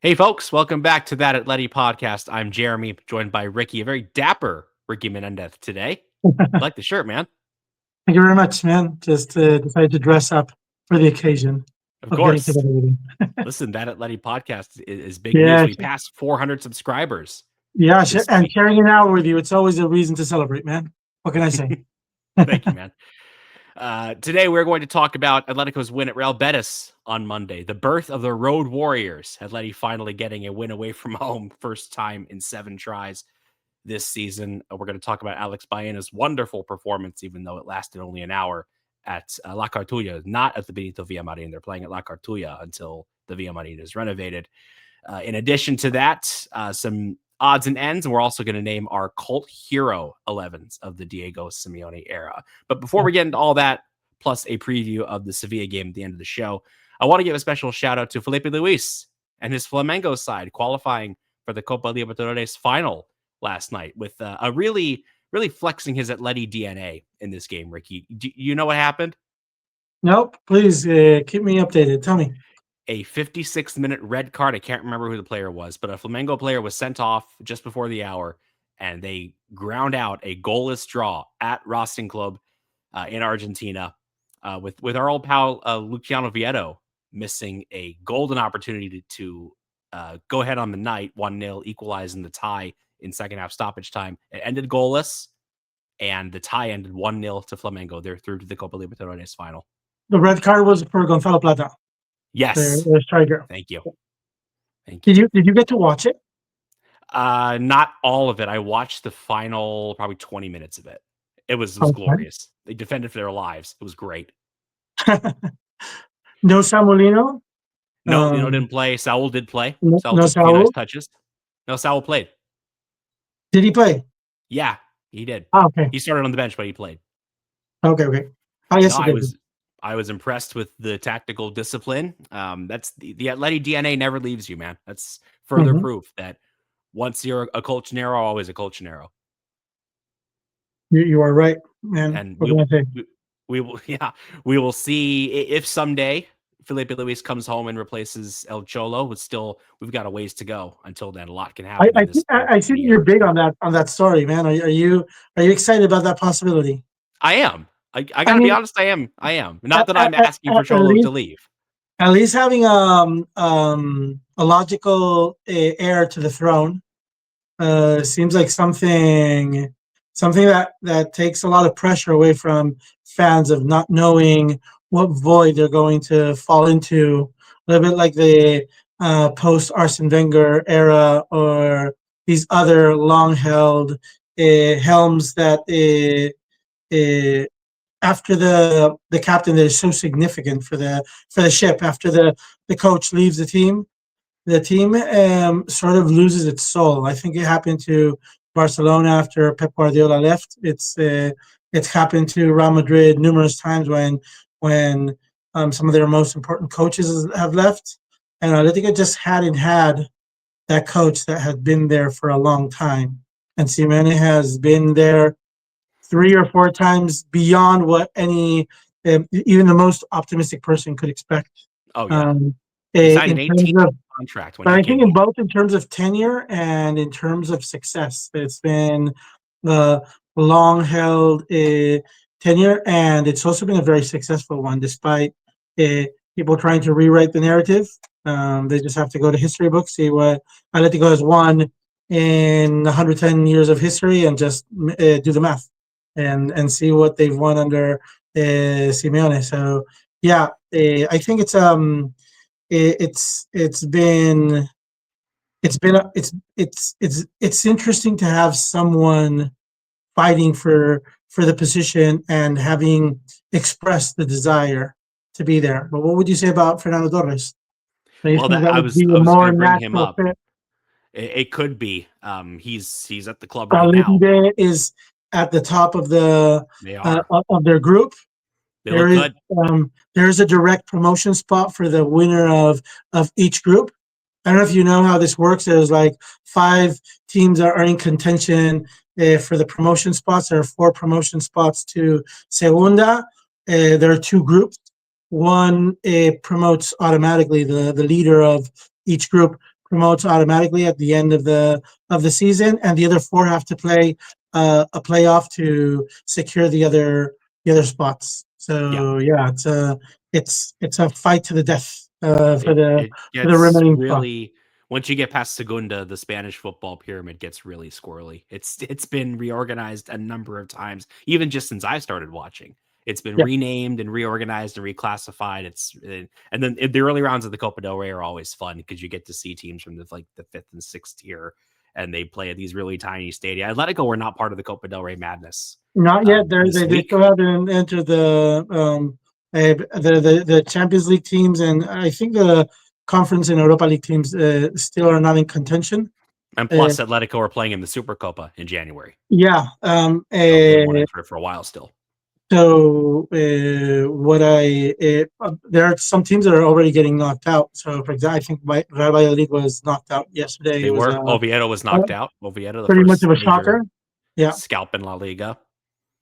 Hey, folks, welcome back to That Atleti Podcast. I'm Jeremy, joined by Ricky, a very dapper Ricky Menéndez today. I like the shirt, man. Thank you very much, man. Just decided to dress up for the occasion Of of getting course. to the meeting. Listen, That Atleti Podcast is big news. Yeah, We passed 400 subscribers yeah, this and week. sharing an hour with you, it's always a reason to celebrate, man. What can I say? Thank you, man. Today, we're going to talk about Atletico's win at Real Betis on Monday, the birth of the Road Warriors. Atleti finally getting a win away from home, first time in 7 tries this season. We're going to talk about Álex Baena's wonderful performance, even though it lasted only an hour at La Cartulla, not at the Benito Villamarín. They're playing at La Cartulla until the Villamarín is renovated. In addition to that, some odds and ends, and we're also going to name our cult hero 11s of the Diego Simeone era. But before we get into all that, plus a preview of the Sevilla game at the end of the show, I want to give a special shout out to Filipe Luís and his Flamengo side qualifying for the Copa Libertadores final last night with a really flexing his Atleti DNA in this game. Ricky, do you know what happened? Nope. Please keep me updated. Tell me. A 56-minute red card. I can't remember who the player was, but a Flamengo player was sent off just before the hour, and they ground out a goalless draw at Racing Club in Argentina with our old pal Luciano Vieto missing a golden opportunity to go ahead on the night, 1-0, equalizing the tie in second half stoppage time. It ended goalless, and the tie ended 1-0 to Flamengo. They're through to the Copa Libertadores final. The red card was for Gonzalo Plata. Yes. The striker. Thank you. Did you get to watch it? Not all of it. I watched the final probably 20 minutes of it. It was glorious. They defended for their lives. It was great. No Samolino? No, didn't play. Saul did play. No Saul took a few nice touches. No, Saul played. Did he play? Yeah, he did. Okay. He started on the bench, but he played. Okay. Oh, yes, no, I was impressed with the tactical discipline. That's the Atleti DNA never leaves you, man. That's further proof that once you're a Colchonero, always a Colchonero. You are right, man. And we will see if someday Filipe Luís comes home and replaces El Cholo. But still, we've got a ways to go until then. A lot can happen. I think you're big on that story, man. Are you excited about that possibility? I am. I gotta be honest. I am. Not that I'm asking for Cholo to leave. At least having a logical heir to the throne seems like something that takes a lot of pressure away from fans of not knowing what void they're going to fall into. A little bit like the post Arsene Wenger era, or these other long-held helms that after the captain that is so significant for the ship, after the coach leaves the team sort of loses its soul. I think it happened to Barcelona after Pep Guardiola left. It's happened to Real Madrid numerous times when some of their most important coaches have left. And Atletico just hadn't had that coach that had been there for a long time. And Simeone has been there 3 or 4 times beyond what any, even the most optimistic person could expect. Oh, yeah. He signed an 18-year contract. But I think in both in terms of tenure and in terms of success, it's been long-held tenure, and it's also been a very successful one, despite people trying to rewrite the narrative. They just have to go to history books, see what Atletico has won in 110 years of history, and just do the math and see what they've won under Simeone. So yeah, I think it's interesting to have someone fighting for the position and having expressed the desire to be there. But what would you say about Fernando Torres? Well, I was going to bring him up. It could be. He's at the club right now. Is at the top of of their group. There's a direct promotion spot for the winner of each group. I don't know if you know how this works. There's like 5 teams that are in contention for the promotion spots. There are 4 promotion spots to Segunda. There are 2 groups. One promotes automatically, the leader of each group promotes automatically at the end of the season, and the other four have to play a playoff to secure the other spots. Yeah. So yeah, it's a fight to the death for the It for the gets remaining spot. really once you get past Segunda, the Spanish football pyramid gets really squirrely. It's been reorganized a number of times, even just since I started watching. It's been Yeah. renamed and reorganized and reclassified. And then the early rounds of the Copa del Rey are always fun because you get to see teams from the fifth and sixth tier, and they play at these really tiny stadia. Atletico were not part of the Copa del Rey madness Not yet. this They week. still haven't entered the Champions League teams, and I think the Conference and Europa League teams still are not in contention. And Uh, plus, Atletico are playing in the Supercopa in January, yeah. so they won't enter it for a while still. So there are some teams that are already getting knocked out. So for example, I think Real Valladolid was knocked out yesterday. They It was were. Oviedo was knocked out. Oviedo, the pretty much first of a major shocker. Yeah, scalp in La Liga.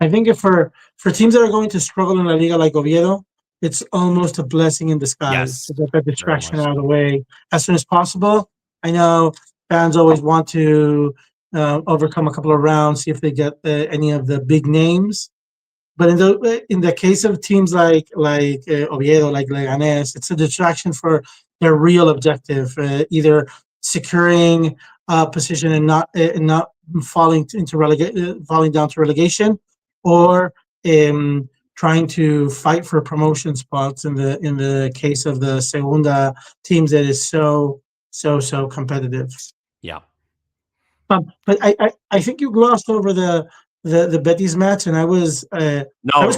I think if for teams that are going to struggle in La Liga like Oviedo, it's almost a blessing in disguise Yes, to get that very distraction much out of the so. way as soon as possible. I know fans always want to overcome a couple of rounds, see if they get any of the big names. But in the case of teams like Oviedo, like Leganés, it's a distraction for their real objective, either securing a position and not falling down to relegation, or trying to fight for promotion spots in the case of the Segunda teams that is so competitive. Yeah. But I think you glossed over the Betis match, and I was No,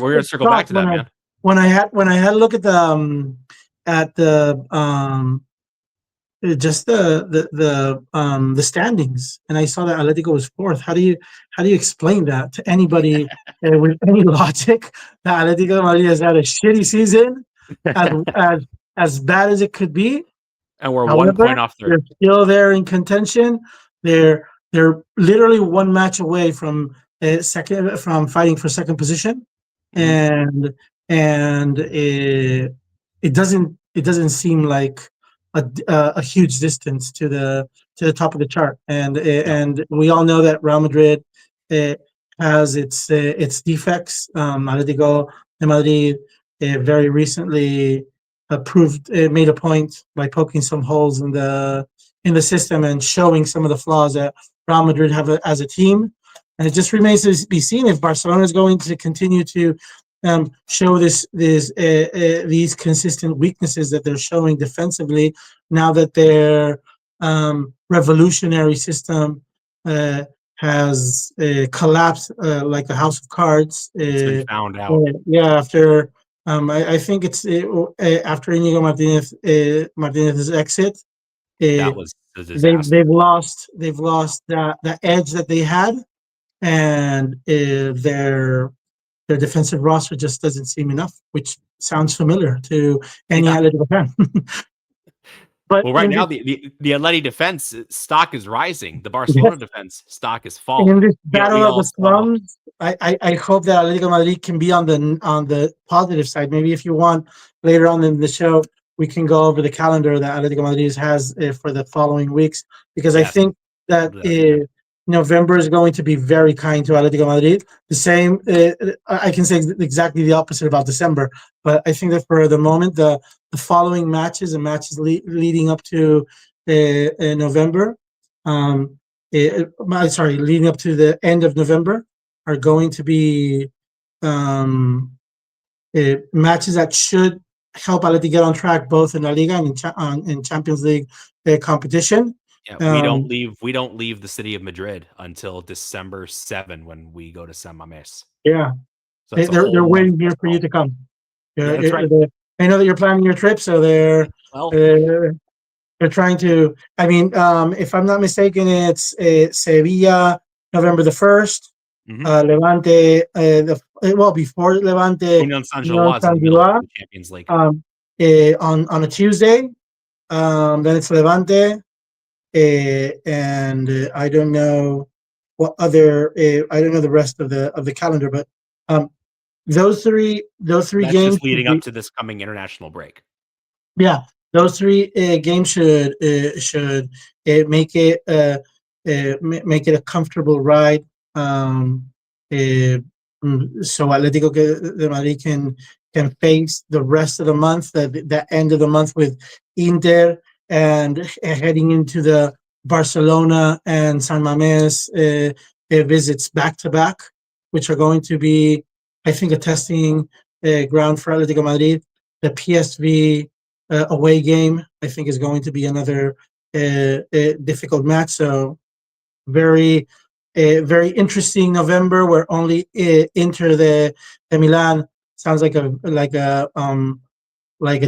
we're gonna circle back shocked to that, man. when I had a look at the just the standings, and I saw that Atletico was fourth. How do you explain that to anybody with any logic? That Atletico Madrid has had a shitty season, as as as bad as it could be. And we're 1 point However, off they're third. still there in contention. They're literally one match away from fighting for second position, Mhm. and it doesn't seem like a huge distance to the top of the chart. And No. and we all know that Real Madrid uh, has its defects. Atletico de Madrid very recently made a point by poking some holes in the system and showing some of the flaws that Real Madrid have as a team. And it just remains to be seen if Barcelona is going to continue to show these consistent weaknesses that they're showing defensively now that their revolutionary system has collapsed like a house of cards. It's been found out. Yeah, after I think it's after Inigo Martinez's exit, uh, That was a they've disaster. they've lost they've lost that edge that they had, and their defensive roster just doesn't seem enough, which sounds familiar to any Yeah. Atletico fan. But Well, right now the Atleti defense stock is rising. The Barcelona yes, defense stock is in falling. this We battle of all the saw. slums, I hope that Atletico Madrid can be on the positive side. Maybe if you want later on in the show, we can go over the calendar that Atletico Madrid has for the following weeks, because I Yes, think that we'll do that soon. November is going to be very kind to Atletico Madrid. The same, I can say exactly the opposite about December, but I think that for the moment, the following matches and matches leading up to November. Um, sorry, leading up to the end of November are going to be matches that should help Atleti get on track both in La Liga and in Champions League competition. Yeah, Um, we don't leave the city of Madrid until December 7 when we go to San Mamés. yeah, So they, that's a they're whole they're month waiting for us here to for you roll. to come. Yeah, that's right. I know that you're planning your trip, so Well, uh, they're trying to. I mean, if I'm not mistaken, it's Sevilla November the 1st. mhm. Levante, before Levante, Union Saint-Gilloise Union is in the middle of Saint-Gilloise, the Champions League. on a Tuesday. Then it's Levante, and I don't know what other. I don't know the rest of the calendar, but um, those three That's games just should leading up be, to this coming international break. yeah. Those three games should make it make it a comfortable ride. So Atlético de Madrid can face the rest of the month, the end of the month with Inter, and heading into the Barcelona and San Mamés visits back to back, which are going to be, I think, a testing ground for Atlético Madrid. The PSV away game, I think, is going to be another difficult match. So very interesting November, where only Inter the Milan sounds like a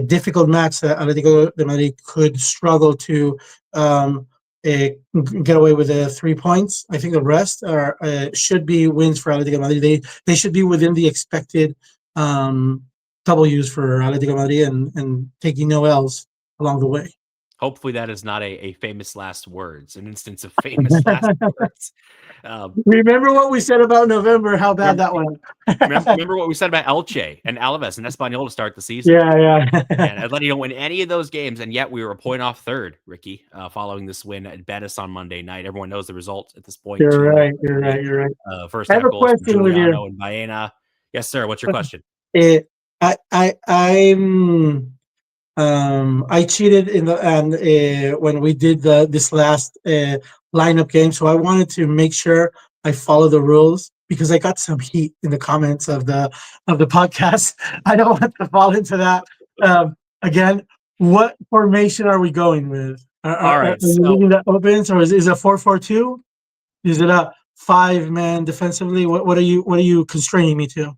difficult match that Atlético de Madrid could struggle to get away with 3 points. I think the rest are should be wins for Atlético de Madrid. They should be within the expected W's for Atlético de Madrid and taking no L's along the way. Hopefully that is not a famous last words, an instance of famous last words. Remember what we said about November, how bad that was. remember what we said about Elche and Alaves and Espanyol to start the season. Yeah. And Atleti don't win any of those games, and yet we were a point off third, Ricky, following this win at Betis on Monday night. Everyone knows the result at this point. You're right. First half goals from Giuliano and Baena. Yes, sir. What's your question? I cheated when we did this last lineup game, so I wanted to make sure I follow the rules because I got some heat in the comments of the podcast. I don't want to fall into that again. What formation are we going with? All right, are you leaving that opens, or is it a 4-4-2? Is it a 5-man defensively? What are you constraining me to?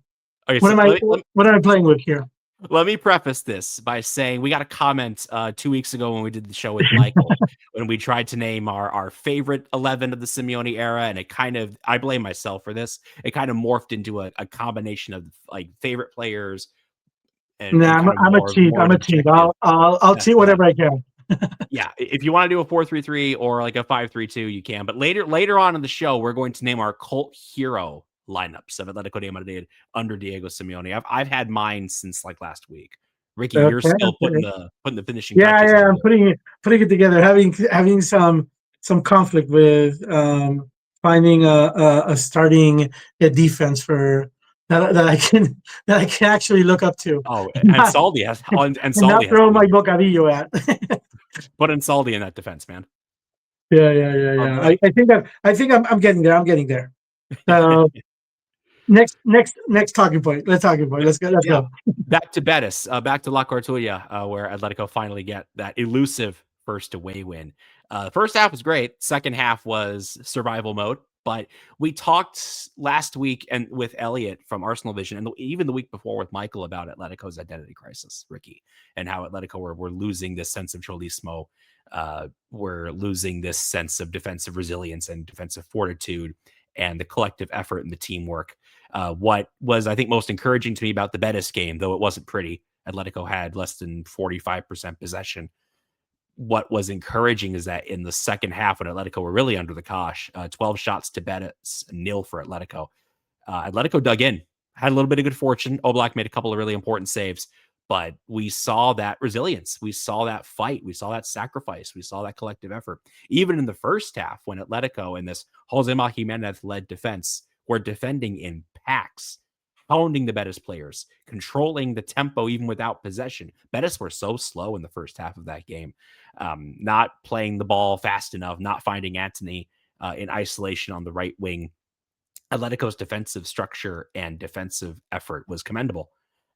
Okay, what am I playing with here? Let me preface this by saying we got a comment 2 weeks ago when we did the show with Michael, when we tried to name our favorite 11 of the Simeone era, and it kind of, I blame myself for this, it kind of morphed into a combination of like favorite players. And I'm a cheat. I'll cheat whatever I can. Yeah, if you want to do a 4-3-3 or like a 5-3-2, you can. But later on in the show, we're going to name our cult hero lineups of Atlético de Madrid under Diego Simeone. I've had mine since like last week. Ricky, you're still putting the finishing touches. Yeah, I'm putting it together. Having some conflict with finding a starting defense for that I can actually look up to. Oh, and Saldi has and Saldi not throw my bocadillo at. Put in Saldi in that defense, man. Yeah. I think I'm getting there. I'm getting there. Next talking point. Let's go. Back to Betis, back to La Cortulla, where Atletico finally get that elusive first away win. First half was great. Second half was survival mode. But we talked last week and with Elliot from Arsenal Vision, and even the week before with Michael about Atletico's identity crisis, Ricky, and how Atletico were losing this sense of cholismo. We're losing this sense of defensive resilience and defensive fortitude and the collective effort and the teamwork. What was, I think, most encouraging to me about the Betis game, though it wasn't pretty, Atletico had less than 45% possession. What was encouraging is that in the second half, when Atletico were really under the cosh, 12 shots to Betis, 0 for Atletico. Atletico dug in, had a little bit of good fortune. Oblak made a couple of really important saves, but we saw that resilience. We saw that fight. We saw that sacrifice. We saw that collective effort. Even in the first half, when Atletico and this Josema Jimenez-led defense were defending in packs, pounding the Betis players, controlling the tempo even without possession. Betis were so slow in the first half of that game, not playing the ball fast enough, not finding Antony in isolation on the right wing. Atletico's defensive structure and defensive effort was commendable.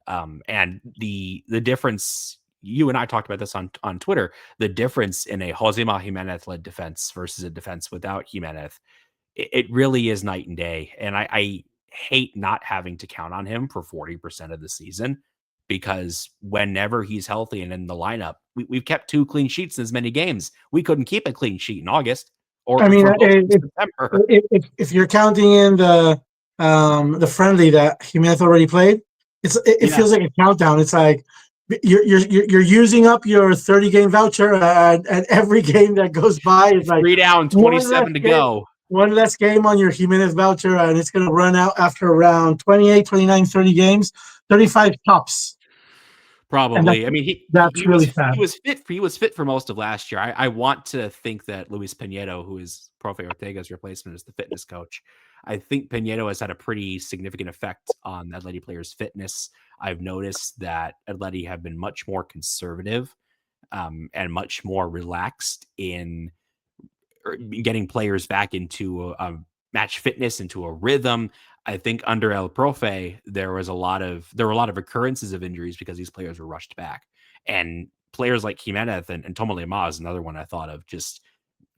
And the difference, you and I talked about this on Twitter, the difference in a Josema Jimenez-led defense versus a defense without Jimenez, it really is night and day. And I hate not having to count on him for 40% of the season, because whenever he's healthy and in the lineup, we've kept 2 clean sheets in as many games. We couldn't keep a clean sheet in August or September. If you're counting in the friendly that Jimenez already played, it feels like a countdown. It's like you're using up your 30-game voucher, and every game that goes by is like 3 down, 27 to go. One less game on your Jimenez voucher, and it's going to run out after around 28, 29, 30 games, 35 tops. Probably. I mean, that's really sad. He was fit for most of last year. I want to think that Luis Pinedo, who is Profe Ortega's replacement as the fitness coach, I think Pinedo has had a pretty significant effect on Atleti players' fitness. I've noticed that Atleti have been much more conservative and much more relaxed in getting players back into a match fitness, into a rhythm. I think under El Profe, there were a lot of occurrences of injuries because these players were rushed back. And players like Jimenez and Tomo Lema is another one I thought of, just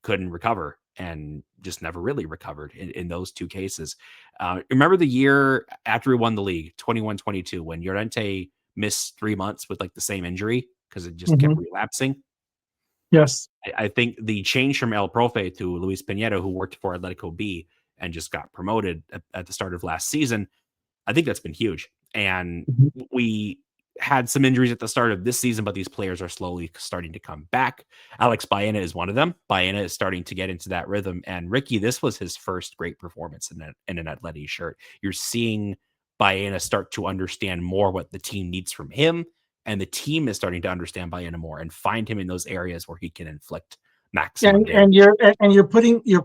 couldn't recover and just never really recovered in those two cases. Remember the year after we won the league, 21-22, when Llorente missed 3 months with like the same injury because it just kept relapsing? Yes. I think the change from El Profe to Luis Pinedo, who worked for Atletico B and just got promoted at the start of last season, I think that's been huge. And we had some injuries at the start of this season, but these players are slowly starting to come back. Álex Baena is one of them. Baena is starting to get into that rhythm. And Ricky, this was his first great performance in an Atleti shirt. You're seeing Baena start to understand more what the team needs from him, and the team is starting to understand Baena more and find him in those areas where he can inflict maximum damage. And you're putting the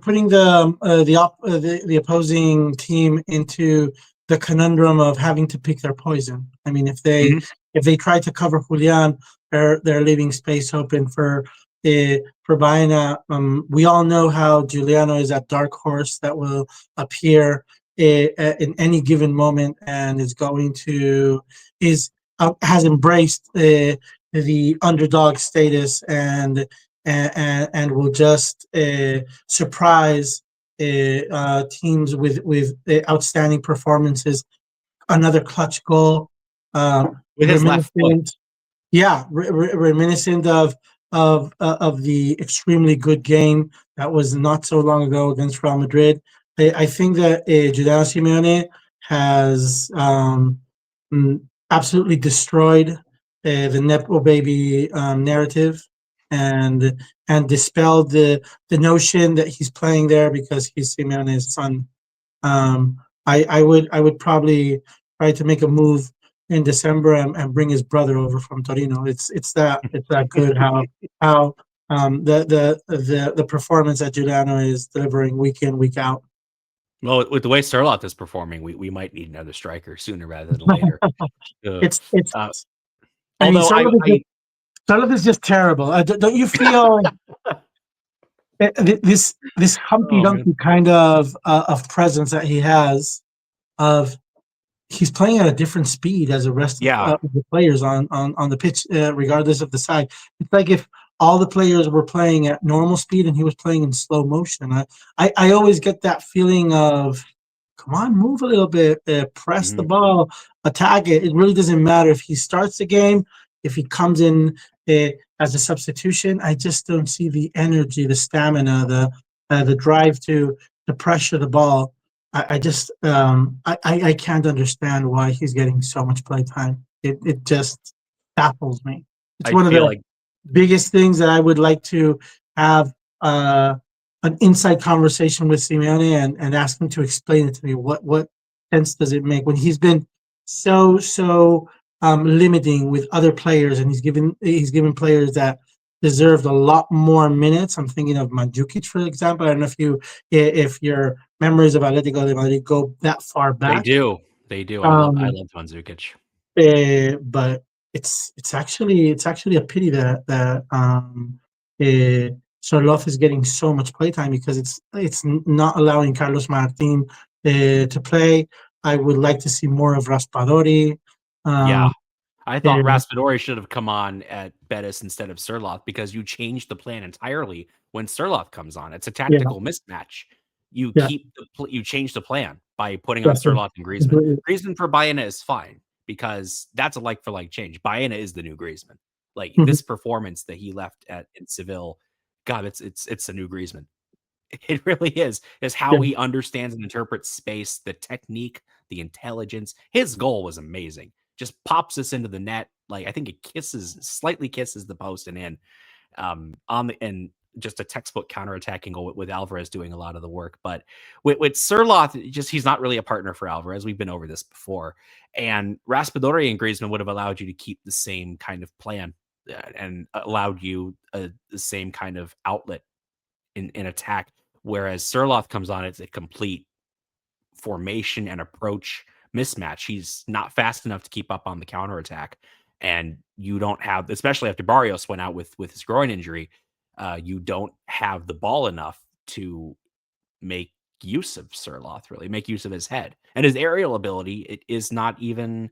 opposing team into the conundrum of having to pick their poison. I mean, if they try to cover Julian, they're leaving space open for Baena. We all know how Giuliano is that dark horse that will appear in any given moment and has embraced the underdog status and will just surprise teams with outstanding performances. Another clutch goal, with his left foot. Yeah, reminiscent of the extremely good game that was not so long ago against Real Madrid. I think that Giuliano Simeone has absolutely destroyed the Nepo baby narrative and dispelled the notion that he's playing there because he's Simeone's son. I would probably try to make a move in December and bring his brother over from Torino. It's that good how the performance that Giuliano is delivering week in, week out. Well, with the way Sørloth is performing, we might need another striker sooner rather than later. Sørloth is just terrible. Don't you feel this Humpty Dumpty kind of presence that he has? He's playing at a different speed as the rest of the players on the pitch, regardless of the side. It's like if all the players were playing at normal speed and he was playing in slow motion. I always get that feeling of, come on, move a little bit, press the ball, attack it. It really doesn't matter if he starts the game, if he comes in as a substitution. I just don't see the energy, the stamina, the drive to pressure the ball. I just I can't understand why he's getting so much play time. It just baffles me. It's one of the biggest things that I would like to have an inside conversation with Simeone and ask him to explain it to me. What sense does it make when he's been so limiting with other players, and he's given players that deserved a lot more minutes. I'm thinking of Mandzukic, for example. I don't know if your memories of Atlético de Madrid go that far back. They do. I love Mandzukic. But it's actually a pity that Sørloth is getting so much playtime because it's not allowing Carlos Martin to play. I would like to see more of Raspadori. I thought Raspadori should have come on at Betis instead of Sørloth because you change the plan entirely when Sørloth comes on. It's a tactical mismatch. You change the plan by putting on Sørloth and Griezmann. Griezmann for Baena is fine because that's a like for like change. Baena is the new Griezmann. Like this performance that he left in Seville, God, it's a new Griezmann. It really is. Is how he understands and interprets space, the technique, the intelligence. His goal was amazing. Just pops us into the net. Like I think it slightly kisses the post and in. And just a textbook counterattacking goal with Alvarez doing a lot of the work. But with Sirloth, he's not really a partner for Alvarez. We've been over this before. And Raspadori and Griezmann would have allowed you to keep the same kind of plan and allowed you the same kind of outlet in attack. Whereas Sirloth comes on, it's a complete formation and approach mismatch. He's not fast enough to keep up on the counterattack. And you don't have, especially after Barrios went out with his groin injury, you don't have the ball enough to make use of Sirloth, really make use of his head and his aerial ability. It is not even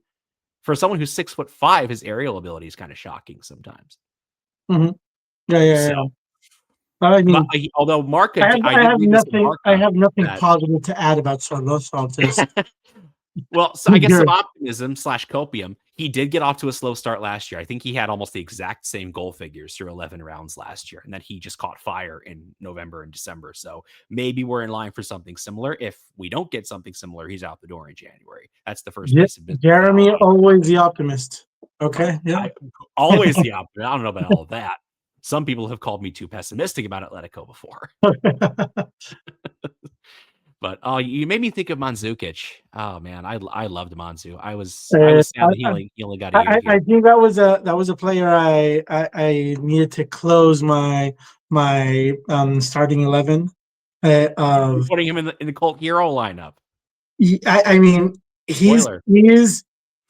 for someone who's 6'5". His aerial ability is kind of shocking sometimes. Mm-hmm. Yeah. So, I mean, although Marca, I have nothing that, positive to add about Sirloth. So I'll just well, so I guess some optimism / copium. He did get off to a slow start last year. I think he had almost the exact same goal figures through 11 rounds last year, and then he just caught fire in November and December. So maybe we're in line for something similar. If we don't get something similar, he's out the door in January. That's the first piece of business. Jeremy, always the optimist. Okay, yeah, always the optimist. I don't know about all of that. Some people have called me too pessimistic about Atletico before. But you made me think of Mandzukic. Oh man, I loved Mandzu. I was sad that he only got a year here. I think that was a player I needed to close my starting 11. Putting him in the Colt Hero lineup. I mean, he's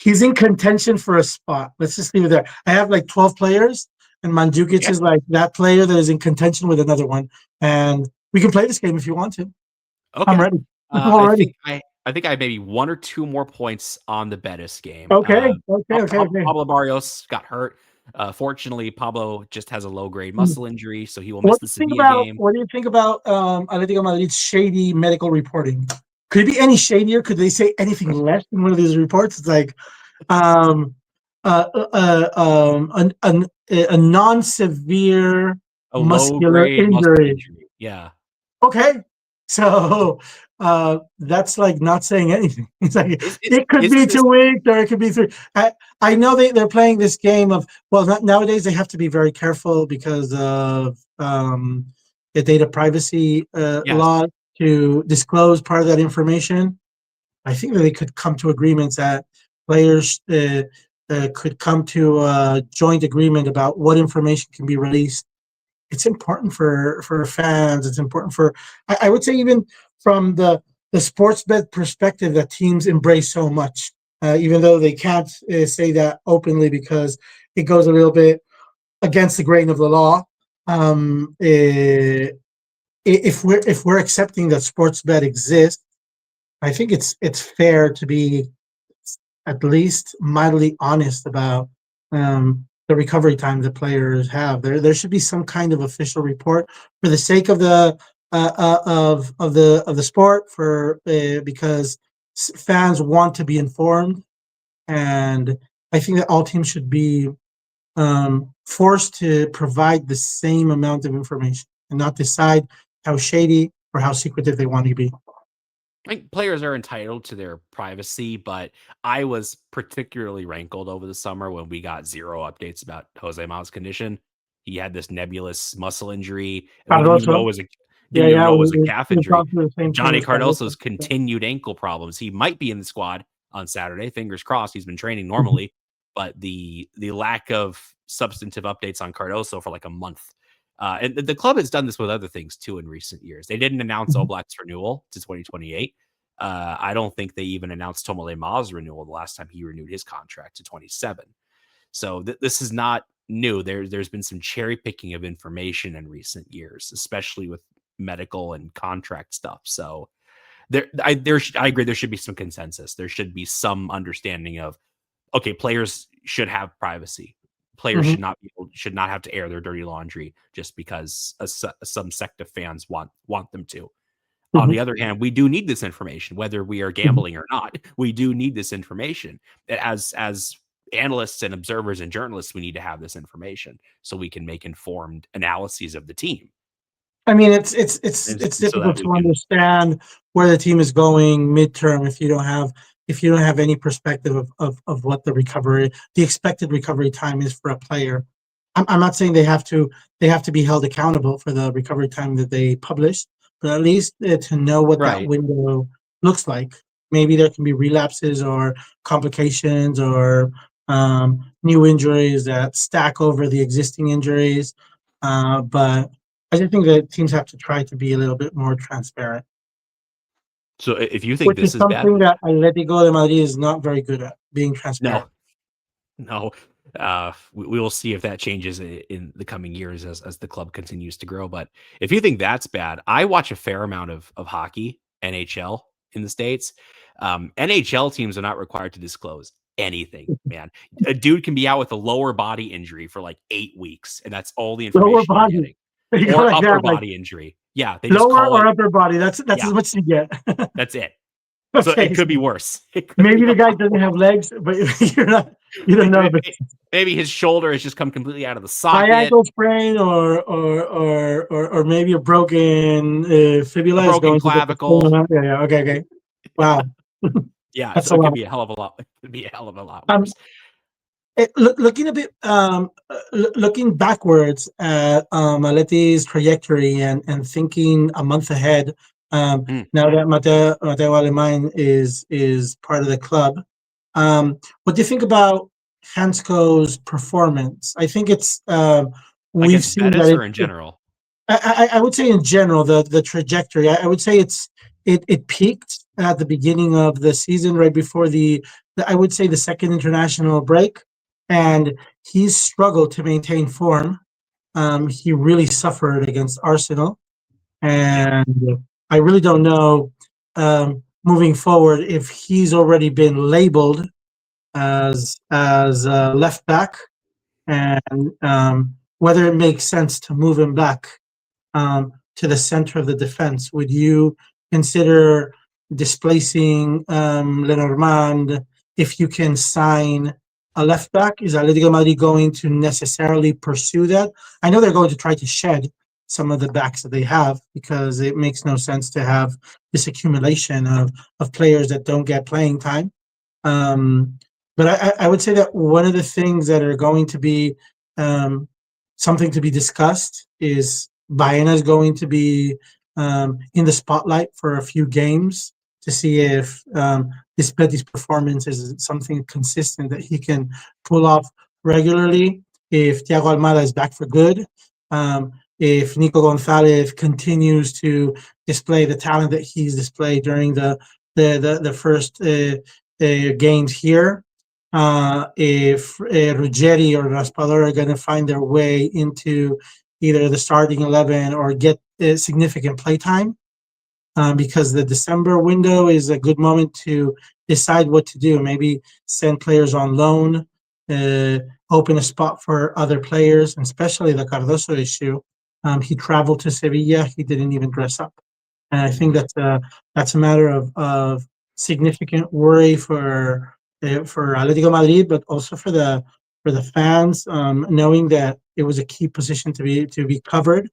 in contention for a spot. Let's just leave it there. I have like 12 players, and Mandzukic is like that player that is in contention with another one. And we can play this game if you want to. Okay. I'm ready. I think I have maybe 1 or 2 more points on the Betis game. Okay. Pablo Barrios got hurt. Fortunately, Pablo just has a low-grade muscle injury, so he will miss the Sevilla game. What do you think about Atlético Madrid's shady medical reporting? Could it be any shadier? Could they say anything less in one of these reports? It's like a non-severe muscular injury. Yeah. Okay. So that's like not saying anything. It's like it could be 2 weeks or it could be 3. I know they're playing this game of, well, nowadays they have to be very careful because of the data privacy law to disclose part of that information. I think that they could come to agreements that players could come to a joint agreement about what information can be released. It's important for fans. It's important for, I would say, even from the sports bet perspective that teams embrace so much, even though they can't say that openly because it goes a little bit against the grain of the law. If we're accepting that sports bet exists, I think it's fair to be at least mildly honest about the recovery time the players have. There should be some kind of official report for the sake of the sport, because fans want to be informed, and I think that all teams should be forced to provide the same amount of information and not decide how shady or how secretive they want to be. I think players are entitled to their privacy, but I was particularly rankled over the summer when we got 0 updates about Jose Mount's condition. He had this nebulous muscle injury. We didn't even know it was a calf injury. Johnny Cardoso's continued ankle problems. He might be in the squad on Saturday. Fingers crossed. He's been training normally, but the lack of substantive updates on Cardoso for like a month. And the club has done this with other things too in recent years. They didn't announce Oblak's renewal to 2028. I don't think they even announced Tomole Ma's renewal the last time he renewed his contract to 27. So this is not new. There's been some cherry picking of information in recent years, especially with medical and contract stuff. So I agree. There should be some consensus. There should be some understanding of, okay, players should have privacy. Players should not have to air their dirty laundry just because some sect of fans want them to. On the other hand, we do need this information, whether we are gambling or not. We do need this information. As analysts and observers and journalists, we need to have this information so we can make informed analyses of the team. I mean, it's difficult to understand where the team is going midterm if you don't have any perspective of what the expected recovery time is for a player. I'm not saying they have to be held accountable for the recovery time that they publish, but at least to know what that Right. window looks like. Maybe there can be relapses or complications or new injuries that stack over the existing injuries. But I just think that teams have to try to be a little bit more transparent, So if you think which is this is bad, something that Atletico de Madrid is not very good at, being transparent. no, no. We will see if that changes in the coming years as the club continues to grow. But if you think that's bad, I watch a fair amount of hockey, NHL in the States. NHL teams are not required to disclose anything, man. A dude can be out with a lower body injury for like 8 weeks, and that's all the Lower information you're body. getting. You go Or like upper that, like body injury. Yeah, they just lower call or it. upper body. That's Yeah, as much you get. that's it. So it Okay, could so be worse. It could be maybe a the guy lot doesn't worse. have legs, but you don't know if it's Maybe his shoulder has just come completely out of the high socket. ankle sprain or maybe a broken A fibula is broken going to get the clavicle. yeah. Okay. Wow, Yeah, that's so a it could lot. be a hell of a lot. It could be a hell of a lot Um, worse. looking a bit looking backwards at Aleti's trajectory and thinking a month ahead. Mm, Now that Mateo Alemán is part of the club, what do you think about Hansko's performance? I think it's we've against seen that Betis or in general? I would say in general the trajectory. I would say it peaked at the beginning of the season, right before the I would say the second international break, and he's struggled to maintain form. He really suffered against Arsenal, Yeah. and I really don't know moving forward if he's already been labeled as a left back, and whether it makes sense to move him back to the center of the defense. Would you consider displacing Lenormand if you can sign a left back? Is Atletico Madrid going to necessarily pursue that? I know they're going to try to shed some of the backs that they have because it makes no sense to have this accumulation of players that don't get playing time. Um, but I would say that one of the things that are going to be um, something to be discussed is Baena is going to be in the spotlight for a few games to see if this Betis performance is something consistent that he can pull off regularly. If Thiago Almada is back for good, if Nico Gonzalez continues to display the talent that he's displayed during the first games here, if Ruggeri or Raspador are going to find their way into either the starting 11 or get significant playtime, because the December window is a good moment to decide what to do. Maybe send players on loan, uh, open a spot for other players, and especially the Cardoso issue. He traveled to Sevilla. He didn't even dress up, and I think Mhm. that's a matter of significant worry for Atletico Madrid, but also for the fans, knowing that it was a key position to be covered,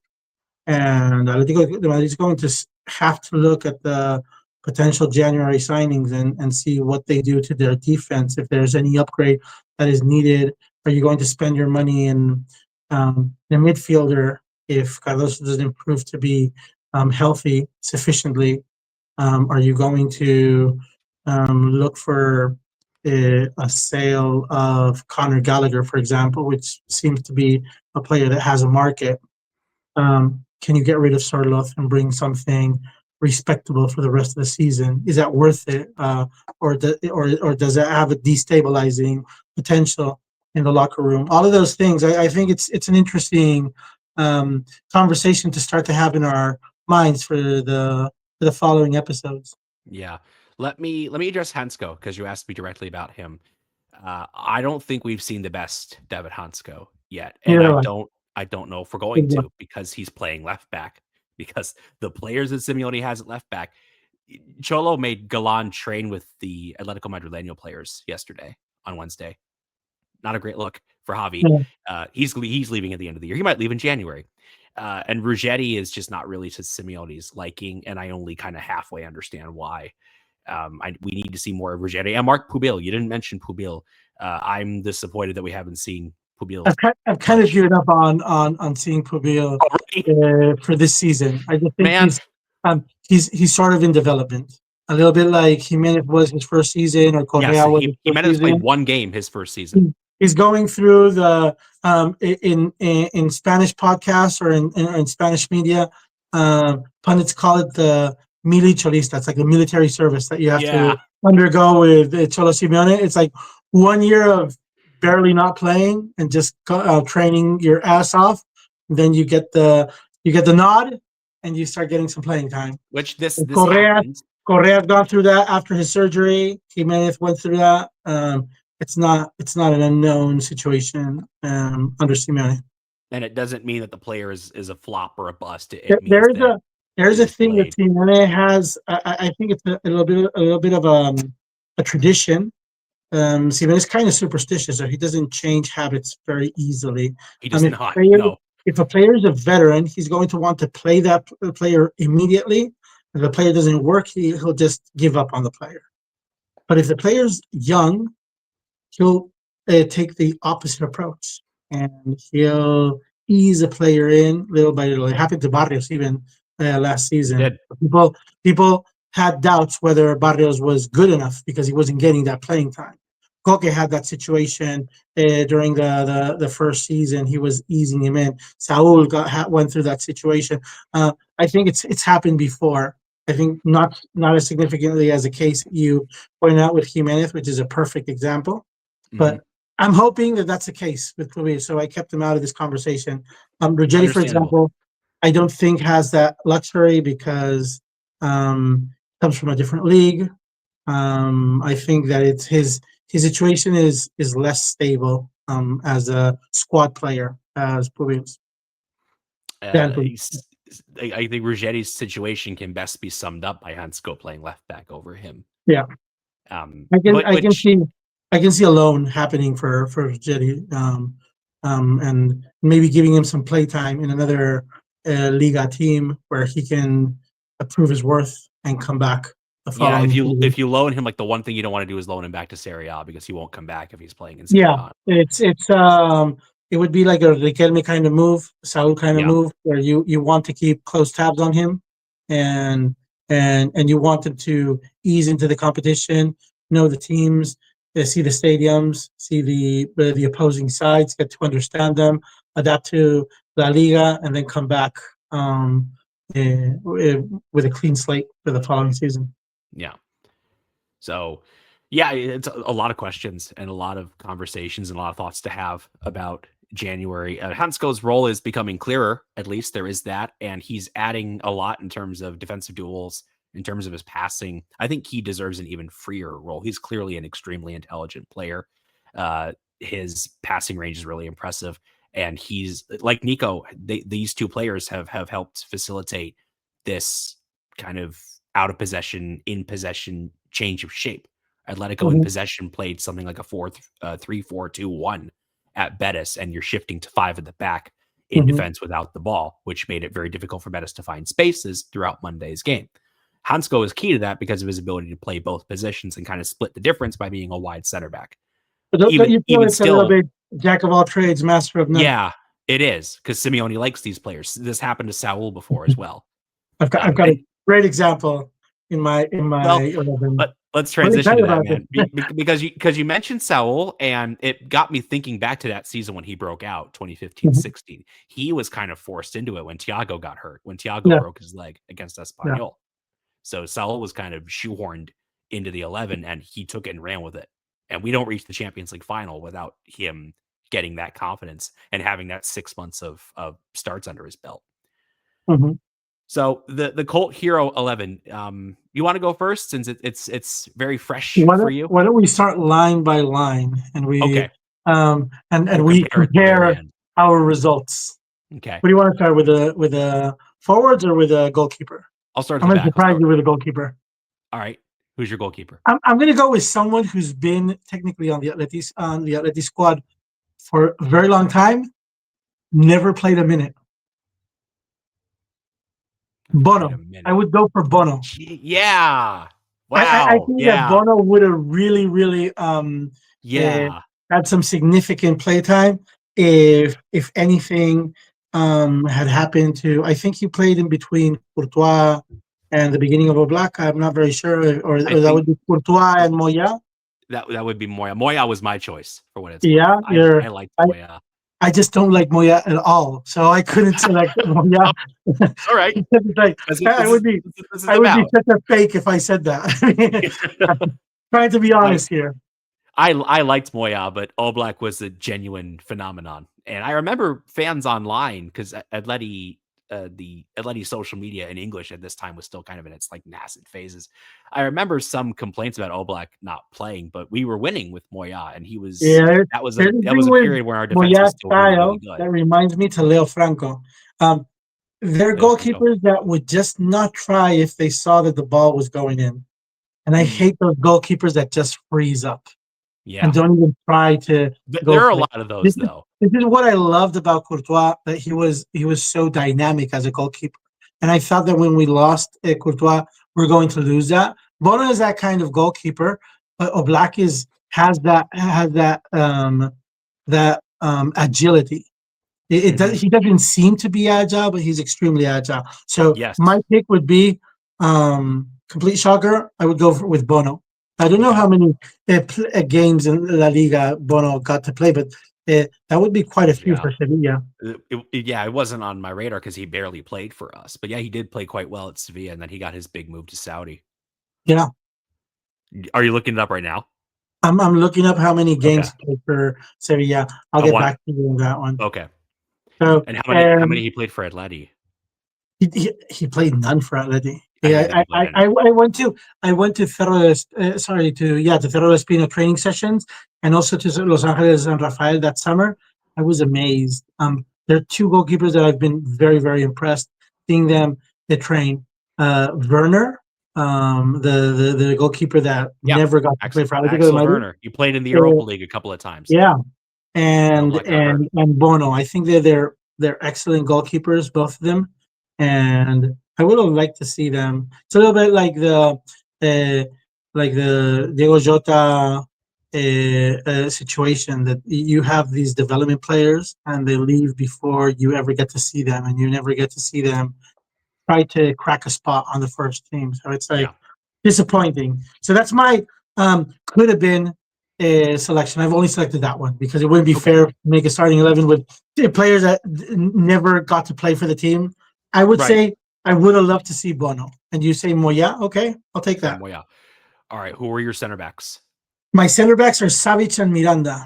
and Atletico de Madrid is going to have to look at the potential January signings and see what they do to their defense. If there's any upgrade that is needed, are you going to spend your money in the midfielder if Cardoso doesn't prove to be healthy sufficiently? Are you going to look for a sale of Conor Gallagher, for example, which seems to be a player that has a market? Can you get rid of Sorloth and bring something respectable for the rest of the season? Is that worth it, or does it have a destabilizing potential in the locker room? All of those things. I think it's an interesting conversation to start to have in our minds for the following episodes. Yeah. Let me address Hansko because you asked me directly about him. I don't think we've seen the best David Hansko yet, and Neither I do I. don't know if we're going Good one. to because he's playing left back. Because the players that Simeone has at left back, Cholo made Galan train with the Atletico Madrileño players yesterday on Wednesday. Not a great look for Javi. Yeah. He's leaving at the end of the year. He might leave in January. And Ruggeri is just not really to Simeone's liking, and I only kind of halfway understand why. We need to see more of Ruggeri and Mark Pubil. You didn't mention Pubil. I'm disappointed that we haven't seen Pubil. I've kind of given up on seeing Pubil for this season. I just think Man, he's sort of in development, a little bit like Jimenez was his first season, or Correa was his first Jimenez season. played one game his first season. He's going through the in Spanish podcasts or in Spanish media, pundits call it the milicholista. It's like the military service that you have to undergo with Cholo Simeone. It's like 1 year of barely not playing and just training your ass off. Then you get the nod and you start getting some playing time. Which this Correa's gone through that after his surgery. Jimenez went through that. It's not an unknown situation under Simeone. And it doesn't mean that the player is a flop or a bust. There's a thing that Simeone has. I think it's a little bit of a tradition. Simeone is kind of superstitious, so he doesn't change habits very easily. He does not. No. If a player is a veteran, he's going to want to play that player immediately. If the player doesn't work, he'll just give up on the player. But if the player's young, he'll take the opposite approach, and he'll ease a player in little by little. It happened to Barrios even last season. People had doubts whether Barrios was good enough because he wasn't getting that playing time. Koke had that situation during the first season. He was easing him in. Saul went through that situation. I think it's happened before. I think not as significantly as the case you pointed out with Jimenez, which is a perfect example. But I'm hoping that that's the case with Luís, so I kept him out of this conversation. Ruggeri, for example, I don't think has that luxury because comes from a different league. I think that it's his situation is less stable as a squad player as Pubil. I think Ruggeri's situation can best be summed up by Hansko playing left back over him. Yeah, I can see a loan happening for Ruggeri, and maybe giving him some play time in another Liga team where he can prove his worth and come back. If you loan him, like the one thing you don't want to do is loan him back to Serie A because he won't come back if he's playing in Serie A. It would be like a Riquelme kind of move, Saul kind of move, where you want to keep close tabs on him, and you want him to ease into the competition, know the teams, see the stadiums, see the opposing sides, get to understand them, adapt to LaLiga, and then come back with a clean slate for the following season. Yeah. So, it's a lot of questions and a lot of conversations and a lot of thoughts to have about January. Hansko's role is becoming clearer. At least there is that, and he's adding a lot in terms of defensive duels, in terms of his passing. I think he deserves an even freer role. He's clearly an extremely intelligent player. His passing range is really impressive, and he's like Nico. These two players have helped facilitate this kind of out of possession, in possession change of shape. Atletico in possession played something like a 3-4-2-1 at Betis, and you're shifting to 5 at the back in defense without the ball, which made it very difficult for Betis to find spaces throughout Monday's game. Hansko is key to that because of his ability to play both positions and kind of split the difference by being a wide center back. But even still, a little bit jack of all trades, master of none. Yeah, it is, because Simeone likes these players. This happened to Saul before as well. I've got a great example in my 11. But let's transition to that, man, because you mentioned Saul, and it got me thinking back to that season when he broke out, 2015-16. He was kind of forced into it when Thiago got hurt, when Thiago broke his leg against Espanyol. Yeah. So Saul was kind of shoehorned into the 11, and he took it and ran with it. And we don't reach the Champions League final without him getting that confidence and having that 6 months of starts under his belt. So the Cult Hero 11, you want to go first since it's very fresh for you? Why don't we start line by line and we we compare our results? Okay. What do you want to start with the forwards or with a goalkeeper? I'll start. I'm going to surprise you with a goalkeeper. All right. Who's your goalkeeper? I'm going to go with someone who's been technically on the Atleti squad for a very long time, never played a minute. Bono. I would go for Bono. Yeah. Wow. I think that Bono would have really, really had some significant play time if anything had happened to, I think he played in between Courtois and the beginning of Oblak. I'm not very sure, or I that think would be Courtois and Moya. that would be Moya. Moya was my choice for what it's worth. Yeah, you're. I liked I, Moya. I just don't like Moya at all, so I couldn't select Moya. All right. It's like, That's what I would be, this is I would be about. such a fake if I said that. Trying to be honest here. I liked Moya, but Oblak was a genuine phenomenon. And I remember fans online, because Atleti, the Atleti social media in English at this time was still kind of in its like nascent phases. I remember some complaints about Oblak not playing, but we were winning with Moya, and he was Yeah, that was there's a thing a with period where our defense was Moya's still really, really style good. that reminds me to Leo Franco. They're Leo Franco. goalkeepers that would just not try if they saw that the ball was going in. And I Mm, hate those goalkeepers that just freeze up and yeah. don't even try to There go are a for it. lot of This those is, though. this is what I loved about Courtois, that he was so dynamic as a goalkeeper. And I thought that when we lost Courtois, we're going to lose that. Bono is that kind of goalkeeper, but Oblak has that agility. Mhm. He doesn't seem to be agile, but he's extremely agile. So Yes. my pick would be complete shocker. I would go with Bono. I don't know Okay. how many games in La Liga Bono got to play, but that would be quite a few Yeah. for Sevilla. It wasn't on my radar because he barely played for us. But yeah, he did play quite well at Sevilla, and then he got his big move to Saudi. Yeah, Are you looking it up right now? I'm looking up how many Okay. games he played for Sevilla. I'll I get want back to you on that one. okay. So And how many he played for Atleti? he played none for Atleti. I didn't Yeah, think he played any. I went to to Cerro de Espino training sessions, and also to Los Angeles and Rafael that summer. I was amazed. There are two goalkeepers that I've been very, very impressed seeing them train. Werner, the goalkeeper that Yeah. never got to play for Atletico de Axel Madrid. Werner. You played in the Uh, Europa League a couple of times. yeah, Don't and let that hurt. Bono. I think they're excellent goalkeepers, both of them, and I would have liked to see them. It's a little bit like the Diego Jota situation, that you have these development players and they leave before you ever get to see them, and you never get to see them try to crack a spot on the first team. So it's like Yeah. disappointing. So that's my could have been a selection. I've only selected that one because it wouldn't be Okay. fair to make a starting 11 with players that never got to play for the team. I would Right. say I would have loved to see Bono. And you say Moya? Okay, I'll take that. Yeah. All right. Who were your center backs? My center backs are Savic and Miranda.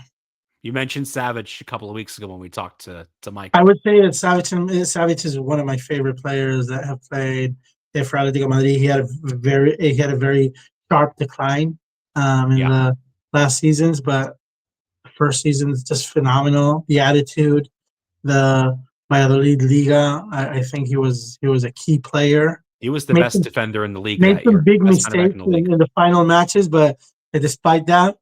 You mentioned Savage a couple of weeks ago when we talked to Mike. I would say that Savic is one of my favorite players that have played for Atlético Madrid. He had a very sharp decline in the last seasons, but the first season is just phenomenal. The attitude, the Valladolid Liga, I think he was a key player. He was the Made best some, defender in the league made that some year. big Best center back mistakes in the league. in the final matches, but despite that,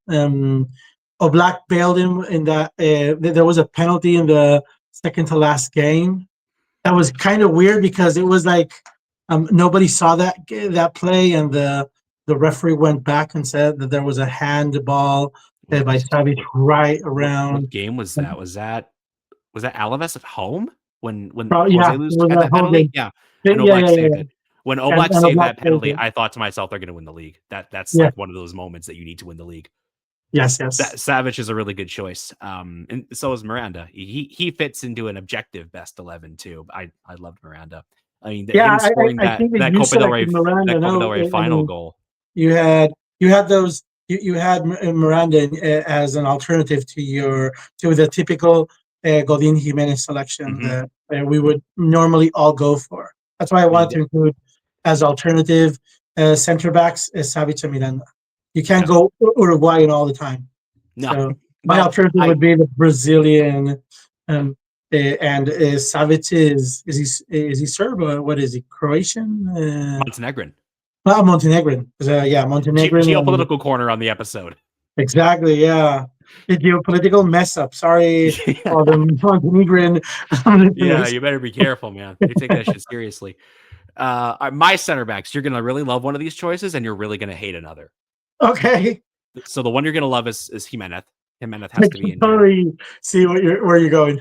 Oblak bailed him in that. There was a penalty in the second to last game. That was kind of weird because it was like nobody saw that play, and the referee went back and said that there was a handball by Savic right around. What game was that? Was that Alaves at home when Yeah, Jose it Luis was had that that whole penalty? game. Yeah, Yeah, and yeah, Oblak yeah, yeah. saved it. When Oblak And saved Oblak that saved penalty, it. I thought to myself, they're going to win the league. That's Yes, like one of those moments that you need to win the league. yes, yes. Savage is a really good choice. And so is Miranda. He fits into an objective best 11 too. I loved Miranda. I mean, Yeah, him scoring I think that that you Copa del Rey selected Miranda. No, I final mean, goal. you had Miranda as an alternative to the typical Godin Jimenez selection Hmm. that we would normally all go for. That's why I wanted to include as alternative center backs Savic and Miranda. You can't Yeah. go Uruguayan all the time. No. So my Well, alternative would be the Brazilian. And Savic is he Serb or what is he, Croatian? Montenegrin. Montenegrin. Yeah, Montenegrin. And Geopolitical corner on the episode. exactly, yeah. The geopolitical mess up. Sorry, all the Montenegrin Yeah, listeners. you better be careful, man. They take that shit seriously. My center backs, you're gonna really love one of these choices, and you're really gonna hate another. Okay. So the one you're gonna love is Jimenez. Jimenez I has to be can in here. totally see where you're going.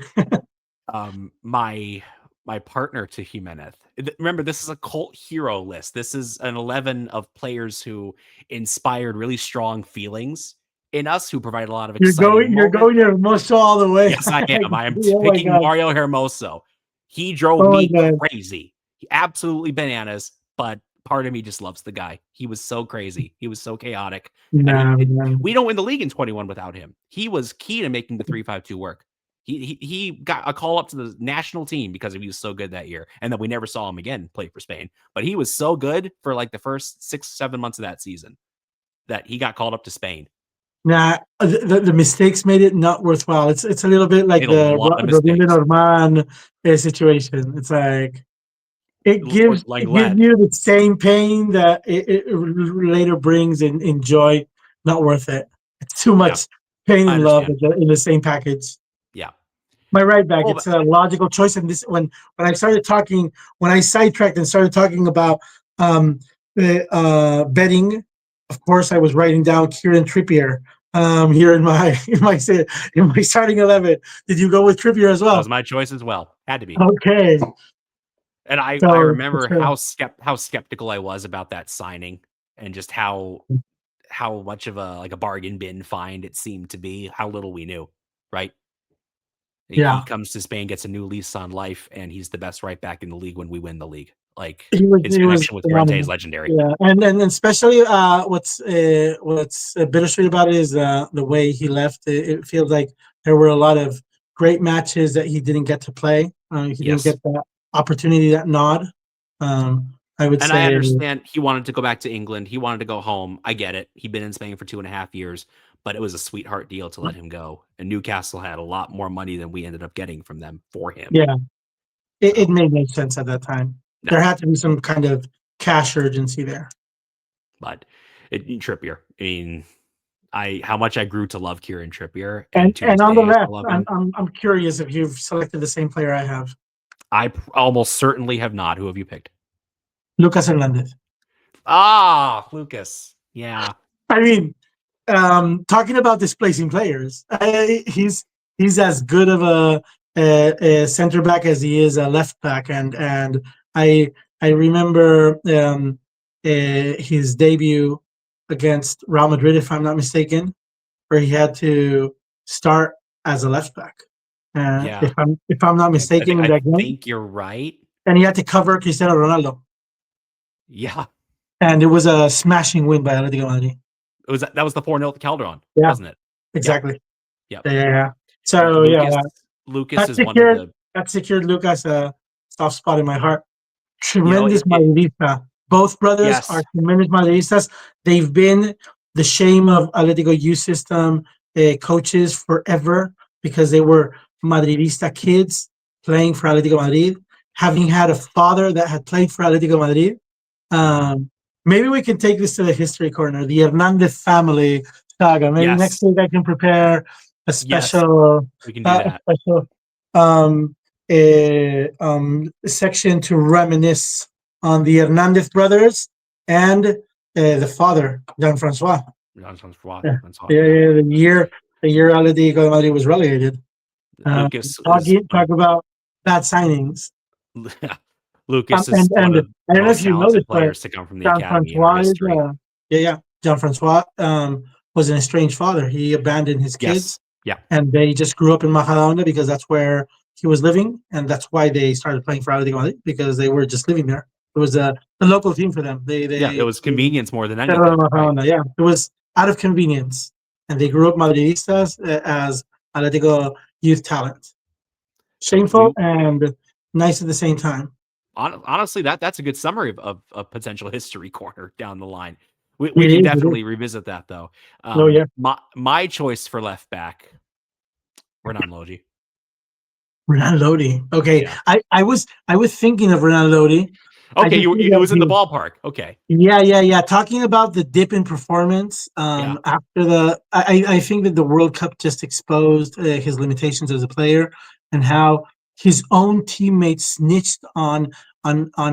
My partner to Jimenez. Remember, this is a cult hero list. This is an 11 of players who inspired really strong feelings in us, who provided a lot of exciting You're moments. going Hermoso all the way. Yes, I am. I am Oh my picking god. Mario Hermoso. He drove Oh my me god. crazy. Absolutely bananas, but part of me just loves the guy. He was so crazy. He was so chaotic. And Nah, man. we don't win the league in 21 without him. He was key to making the 3-5-2 work. He got a call up to the national team because he was so good that year. And then we never saw him again play for Spain. But he was so good for like the first 6-7 months of that season that he got called up to Spain. Nah, the mistakes made it not worthwhile. It's a little bit like Made a the lot of Robin mistakes. Norman situation. It's like it gives Like it gives lead. you the same pain that it later brings in joy. Not worth it. It's too much pain I and love understand. in the same package. Yeah. My right back. Well, It's a logical choice. And this when I started talking, when I sidetracked and started talking about the betting, of course I was writing down Kieran Trippier here in my starting 11. Did you go with Trippier as that well? was my choice as well. Had to be. Okay. And I So, remember sure. how skeptical I was about that signing, and just how much of a bargain bin find it seemed to be, how little we knew, right? Yeah. He comes to Spain, gets a new lease on life, and he's the best right back in the league when we win the league. Like, He was his connection with Llorente is legendary. Yeah, and especially what's bittersweet about it is the way he left. It feels like there were a lot of great matches that he didn't get to play. He didn't Yes. get that opportunity, that nod. I would And say, I understand he wanted to go back to England. He wanted to go home. I get it. He'd been in Spain for 2.5 years, but it was a sweetheart deal to let him go. And Newcastle had a lot more money than we ended up getting from them for him. yeah, it So, made no sense at that time. No. There had to be some kind of cash urgency there. But Trippier, I mean, how much I grew to love Kieran Trippier, And to this on the day, I left, still love him. I'm curious if you've selected the same player I have. I almost certainly have not. Who have you picked? Lucas Hernandez. Ah, Lucas. Yeah. I mean, talking about displacing players, he's as good of a center back as he is a left back, and I remember his debut against Real Madrid, if I'm not mistaken, where he had to start as a left back. Yeah. If I'm not mistaken, in that game, I think you're right. and he had to cover Cristiano Ronaldo. Yeah. And it was a smashing win by Atlético Madrid. That was the 4-0 Calderon, Yeah, wasn't it? exactly. Yep. Yeah. So Lucas is one of the. That secured Lucas a soft spot in my heart. You know, Tremendous Madridista. Both brothers are tremendous Madridistas. They've been the shame of Atletico youth system coaches forever because they were Madridista kids playing for Atletico Madrid, having had a father that had played for Atletico Madrid. Maybe we can take this to the history corner, the Hernandez family saga. Maybe next week I can prepare a special, we can do that. Section to reminisce on the Hernandez brothers and the father, Jean-Francois. The year Atletico Madrid was relegated. Lucas talk about bad signings. Lucas is one of the most talented players to come from the academy in our history. Jean-Francois was an estranged father. He abandoned his kids. Yeah. And they just grew up in Majadahonda because that's where he was living, and that's why they started playing for Atletico Madrid, because they were just living there. It was the local team for them. It was convenience more than anything. Right? Yeah, it was out of convenience, and they grew up Madridistas as Atletico youth talent. Shameful and nice at the same time. Honestly, that's a good summary of a potential history corner down the line. We can definitely revisit that, though. My choice for left back, Renan Lodi. Renan Lodi. Okay, yeah. I was thinking of Renan Lodi. Okay, it was in the ballpark. Okay. Yeah. Talking about the dip in performance after I think that the World Cup just exposed his limitations as a player, and how his own teammates snitched on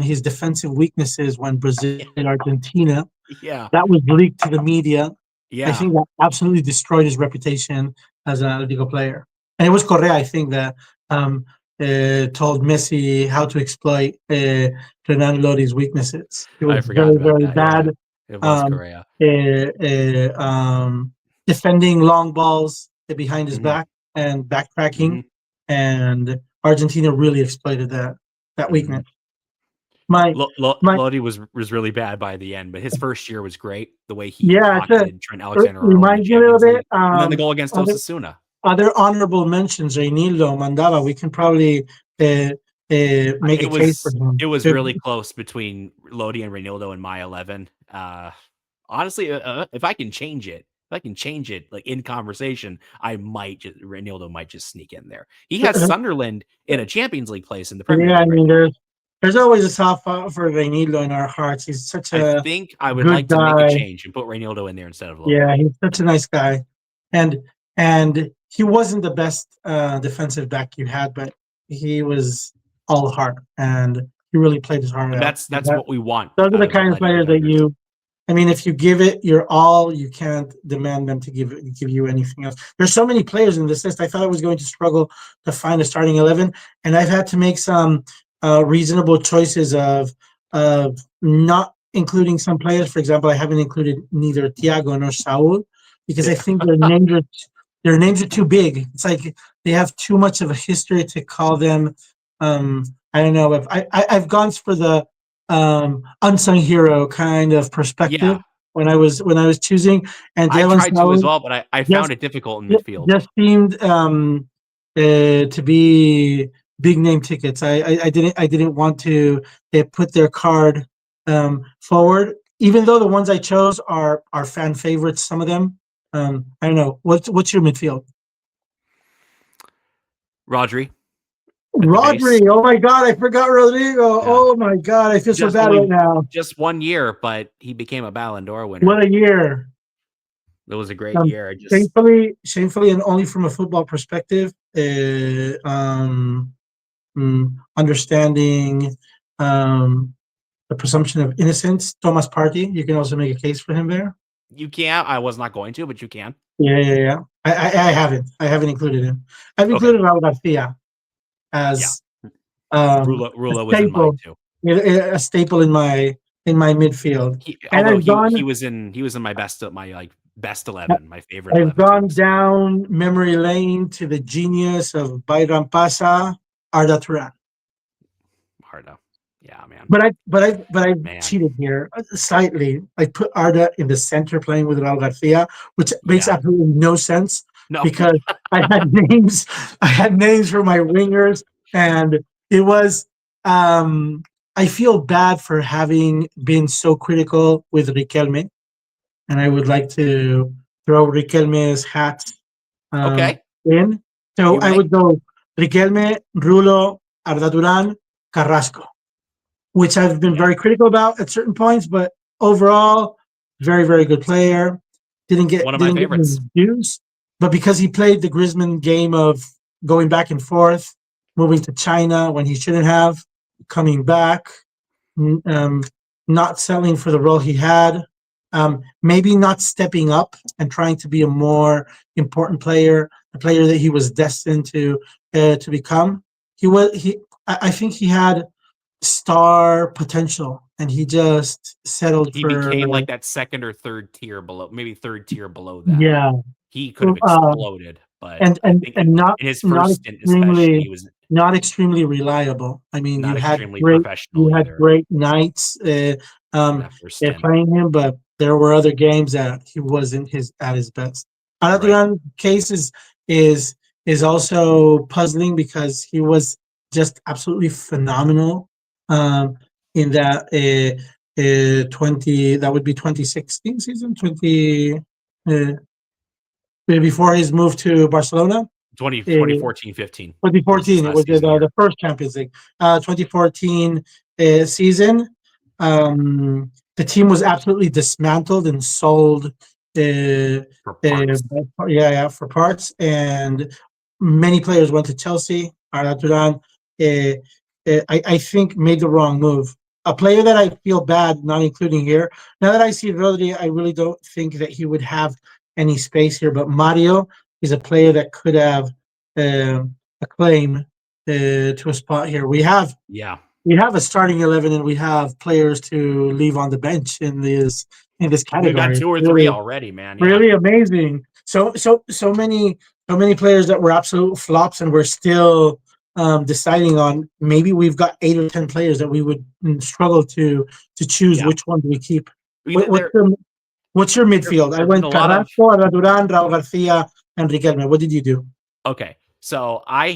his defensive weaknesses when Brazil and Argentina. Yeah. That was leaked to the media. Yeah. I think that absolutely destroyed his reputation as an Atletico player. And it was Correa, I think, that told Messi how to exploit Renan Lodi's weaknesses. He was I forgot very, about very that. Yeah, bad it was um, Correa. defending long balls behind his Hmm. back and backtracking, Hmm. and Argentina really exploited that Hmm. weakness. My my Lodi was really bad by the end, but his first year was great. The way he Yeah, pocketed Trent it Alexander-Arnold in the reminds me a little Champions bit. League, and then the goal against Osasuna. Other honorable mentions, Reinildo, Mandava. We can probably make a case for him. It was really close between Lodi and Reinildo in my 11. Honestly, if I can change it, like in conversation, Reinildo might just sneak in there. He has Sunderland in a Champions League place in the Premier Yeah, I League right mean, now. there's always a soft spot for Reinildo in our hearts. He's such I a think I would good like to make a guy. change and put Reinildo in there instead of Lodi. Yeah, he's such a nice guy, and he wasn't the best defensive back you had, but he was all heart, and he really played his heart And out. that's what we want Those are out the of kind of Atleti players that defenders. I mean, if you give it your all, you can't demand them to give you anything else. There's so many players in this list. I thought I was going to struggle to find a starting 11, and I've had to make some reasonable choices of not including some players. For example, I haven't included neither Thiago nor Saul because I think their names are too big. It's like they have too much of a history to call them. I don't know if I've gone for the unsung hero kind of perspective Yeah, when I was choosing, and I Jalen tried to as Saul well, but I found just it difficult in midfield. just seemed to be big name tickets. I didn't want to put their card forward, even though the ones I chose are fan favorites. Some of them. I don't know. What's your midfield? Rodri at the base. Rodri. Oh my God, I forgot Rodrigo. Yeah, Oh my God, I feel so just bad right now. just 1 year, but he became a Ballon d'Or winner. What a year. It was a great Um, year. shamefully, and only from a football perspective, understanding the presumption of innocence. Thomas Partey, you can also make a case for him there. You can't. I was not going to, but you can. Yeah. I haven't included him. I've included Raul Garcia as a Rulo was in mine staple, too. a staple in my midfield. And Although he was in my best 11, my favorite I've 11 gone teams. down memory lane to the genius of Bayram Pasa, Arda Turan. Arda. Yeah, man. But I cheated here slightly. I put Arda in the center playing with Raul Garcia, which makes absolutely no sense because I had names. I had names for my wingers, and it was. I feel bad for having been so critical with Riquelme, and I would like to throw Riquelme's hat in. So I would go Riquelme, Rulo, Arda Turan, Carrasco, which I've been very critical about at certain points, but overall, very, very good player. Didn't get his dues, but because he played the Griezmann game of going back and forth, moving to China when he shouldn't have, coming back, not selling for the role he had, maybe not stepping up and trying to be a more important player, a player that he was destined to become. I think he had star potential, and he just settled He for. became like that second or third tier below, maybe third tier below that. Yeah, he could have exploded, but and I think in his first stint, especially, he was not extremely reliable. I mean, not extremely professional either. great nights playing him, but there were other games that he wasn't at his best. Arda case is also puzzling because he was just absolutely phenomenal in that 2016 season, before his move to Barcelona. 2014-15. 2014, it was the first Champions League. 2014 season, the team was absolutely dismantled and sold for parts. For parts, and many players went to Chelsea. Arda Turan, I think, made the wrong move. A player that I feel bad not including here. Now that I see Rodri, I really don't think that he would have any space here. But Mario, he's a player that could have a claim to a spot here. We have a starting 11, and we have players to leave on the bench in this We've got category. 2 or 3 already, man. Yeah. Really amazing. So many players that were absolute flops, and we're still deciding on. Maybe we've got 8 or 10 players that we would struggle to choose which one do we keep. What's your midfield? I went Carrasco, Arda Duran, Raul Garcia, and Riquelme. What did you do? Okay. So I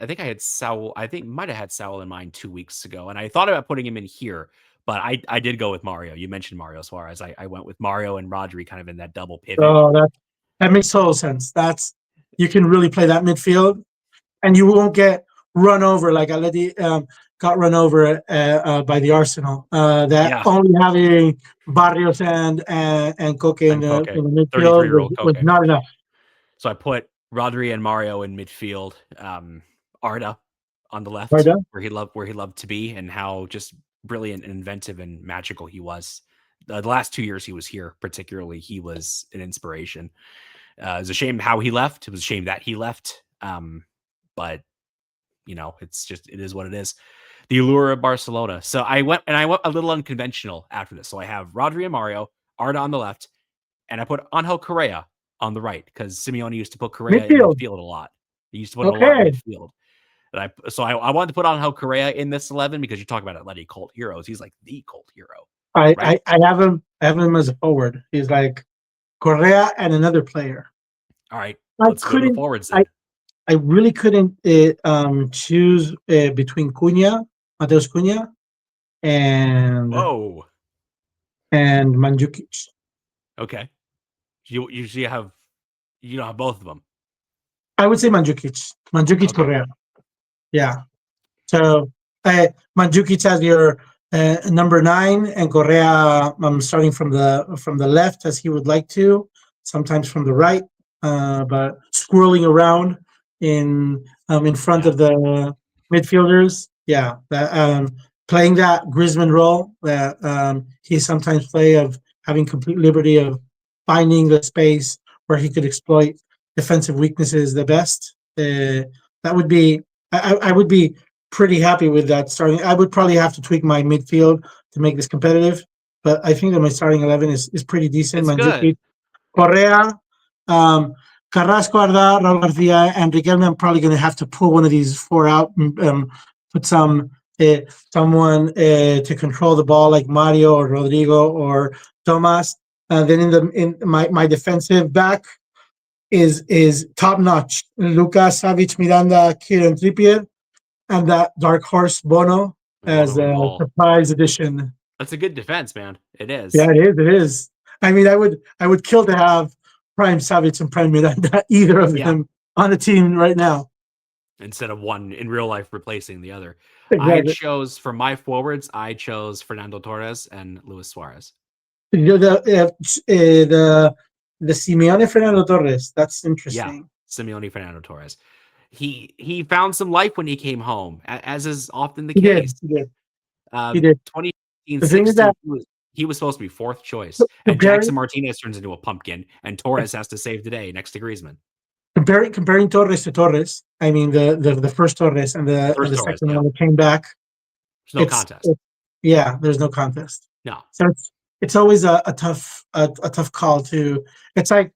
think I had Saul. I think might have had Saul in mind 2 weeks ago, and I thought about putting him in here, but I did go with Mario. You mentioned Mario Suarez. I went with Mario and Rodri kind of in that double pivot. Oh, that makes total sense. You can really play that midfield, and you won't get run over like Atleti got run over by the Arsenal. Only having Barrios and Koke in the midfield was not enough. So I put Rodri and Mario in midfield. Arda on the left, where he loved to be, and how just brilliant and inventive and magical he was. The last 2 years he was here, particularly, he was an inspiration. It was a shame how he left. It was a shame that he left. But it is what it is. The allure of Barcelona. So I went a little unconventional after this. So I have Rodri and Mario, Arda on the left, and I put Angel Correa on the right, because Simeone used to put Correa in midfield a lot. He used to put a lot in midfield. So I wanted to put Angel Correa in this 11 because you talk about Atleti cult heroes. He's like the cult hero. I have him as a forward. He's like Correa and another player. All right, let's go to the forwards then. I really couldn't choose between Mateus Cunha, and Mandzukic. Okay, you have both of them. I would say Mandzukic. Okay. Correa. Yeah. So Mandzukic has your number 9, and Correa starting from the left as he would like to, sometimes from the right, but swirling around in front of the midfielders. Yeah, playing that Griezmann role that he sometimes play, of having complete liberty of finding the space where he could exploit defensive weaknesses the best. That would be, I would be pretty happy with that starting. I would probably have to tweak my midfield to make this competitive, but I think that my starting 11 is pretty decent. Mandzukic, Correa, Carrasco, Arda, Raul Garcia, and Riquelme. I'm probably going to have to pull one of these 4 out and put someone to control the ball, like Mario or Rodrigo or Tomas. Then in my defensive back is top notch. Lucas, Savic, Miranda, Kieran Trippier, and that dark horse Bono as a surprise addition. That's a good defense, man. It is. Yeah, it is. I mean, I would kill to have Prime Savic and Prime Miranda, either of them, on the team right now, instead of one in real life replacing the other. Exactly. For my forwards, I chose Fernando Torres and Luis Suarez. The Simeone Fernando Torres. That's interesting. Yeah, Simeone Fernando Torres. He found some life when he came home, as is often the case. He did. 2016, he was supposed to be 4th choice, and Jackson Martinez turns into a pumpkin, and Torres has to save the day next to Griezmann. Comparing Torres to Torres, I mean the first Torres and the second one that came back. There's no contest. There's no contest. No. So it's always a tough call to. It's like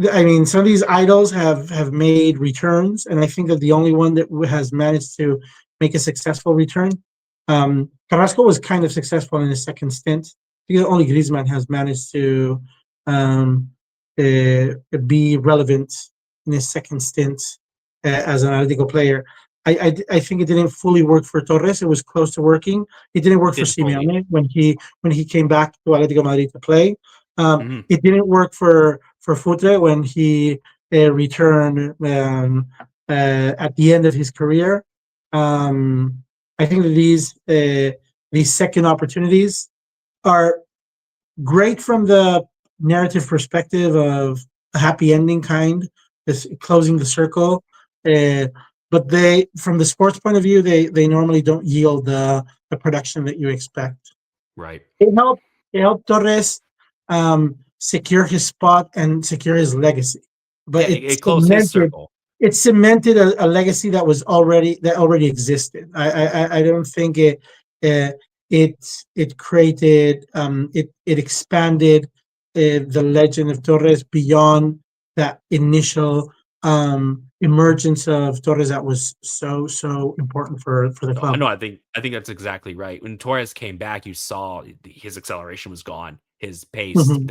I mean, some of these idols have made returns, and I think that the only one that has managed to make a successful return, Carrasco was kind of successful in his second stint. I think only Griezmann has managed to be relevant in his second stint as an Atletico player. I think it didn't fully work for Torres. It was close to working. It didn't work for Simeone when he came back to Atlético Madrid to play. It didn't work for Futre when he returned at the end of his career. I think that these second opportunities are great from the narrative perspective of a happy ending, kind, this closing the circle. But from the sports point of view, they normally don't yield the production that you expect. Right. It helped Torres secure his spot and secure his legacy. Yeah, But it closed his circle. it cemented a legacy that already existed. I don't think uh, it created it expanded the legend of Torres beyond that initial emergence of Torres that was so important for the club. No, I think that's exactly right. When Torres came back, you saw his acceleration was gone. His pace Mhm.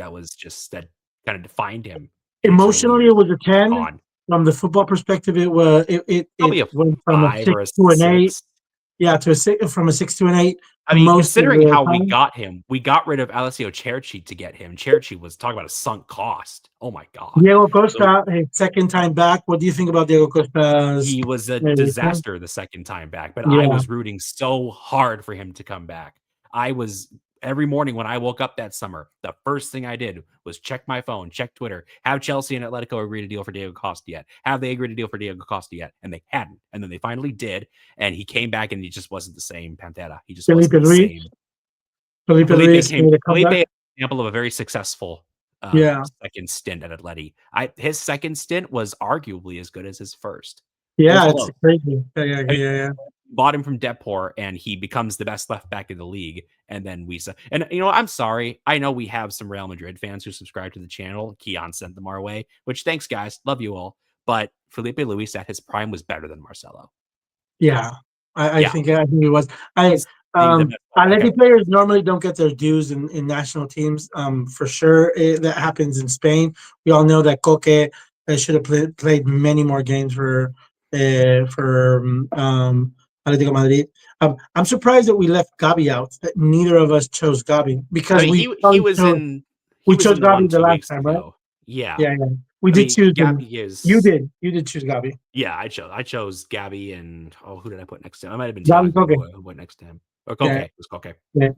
that kind of defined him in his early Emotionally, years it was a 10. gone. From the football perspective, it Probably a went from a 5 six or a to an 8. 6. Yeah, to a six, from a 6 to an 8 I mean, most of considering the how we time. got him, we got rid of Alessio Cerci to get him. Cerci was talking about a sunk cost. Oh my god. Diego So Costa, his second time back. What do you think about Diego Costa's? he was a Return? disaster the second time back, but I Yeah, was rooting so hard for him to come back. I was every morning when I woke up that summer, the first thing I did was check my phone, check Twitter. Have Chelsea and Atletico agreed to deal for Diego Costa yet? Have they agreed to deal for Diego Costa yet? And they hadn't. And then they finally did. And he came back and he just wasn't the same Pantera. He just Filipe wasn't the Luís. same. Filipe Luís made a Felipe comeback. is an example of a very successful Yeah, second stint at Atleti. His second stint was arguably as good as his first. It was yeah, it's close. crazy. Yeah. I mean, bought him from Depor, and he becomes the best left back in the league. And then and I'm sorry. I know we have some Real Madrid fans who subscribe to the channel. Keon sent them our way, which thanks, guys. Love you all. But Filipe Luís at his prime was better than Marcelo. Yeah, I Yeah, think it was. he's the best fullback Atleti ever. players normally don't get their dues in national teams. For sure, that happens in Spain. We all know that Coque should have played many more games for Atlético Madrid. I'm surprised that we left Gabi out. That neither of us chose Gabi I because mean, we he probably was chose in we chose Gabi the 2 last weeks time, right? ago. Yeah, Yeah. We I did mean, choose him. Gabby You is. did. You did choose Gabi. Yeah, I chose Gabby and who did I put next to him? I might have been Gabi Thiago Coque. who went next to him. Or Koke. Yeah. It was Koke. Yeah.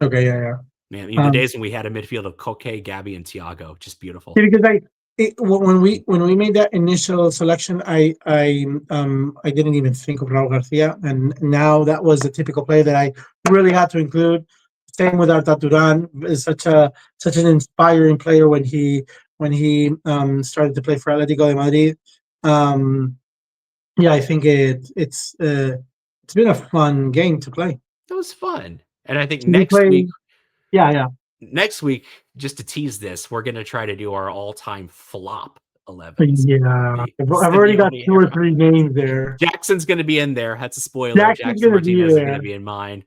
Okay. Yeah. Man, the Um, days when we had a midfield of Koke, Gabby, and Thiago, just beautiful. because when we made that initial selection, I didn't even think of Raul Garcia, and now that was a typical play that I really had to include. Same with Arta Duran, is such an inspiring player when he started to play for Atlético de Madrid. Um, yeah, I think it's been a fun game to play. It was fun. And I think So we play, yeah. next week, just to tease this, we're gonna try to do our all-time flop 11s. Yeah, The I've already got Simeone 2 or era. 3 games there. Jackson's gonna be in there. That's a spoiler. Jackson's Jackson gonna be Martinez is there. gonna be in mine.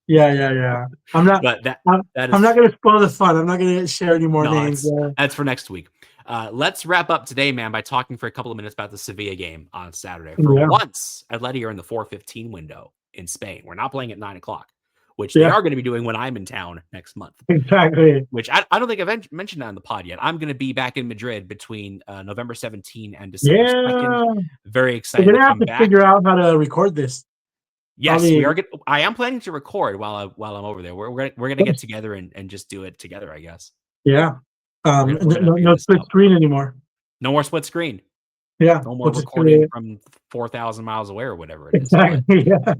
Yeah. I'm not. But that I'm not is gonna spoil the fun. I'm not gonna share any more no, names. that's for next week. Let's wrap up today, man, by talking for a couple of minutes about the Sevilla game on Saturday. For Yeah, once, Atleti are in the 4:15 window in Spain. We're not playing at 9:00, which they yeah, are going to be doing when I'm in town next month. exactly. Which I don't think I've mentioned that on the pod yet. I'm going to be back in Madrid between November 17 and December 2nd. Yeah, Very we're excited to gonna have come to back. figure out how to record this. Yes, Probably, we are. I am planning to record while I'm over there. We're gonna get together and just do it together, I guess. yeah. We're gonna figure No this split out. screen anymore. No more split screen. Yeah, No more we'll just recording from 4,000 miles away or whatever it is. But exactly. Yeah,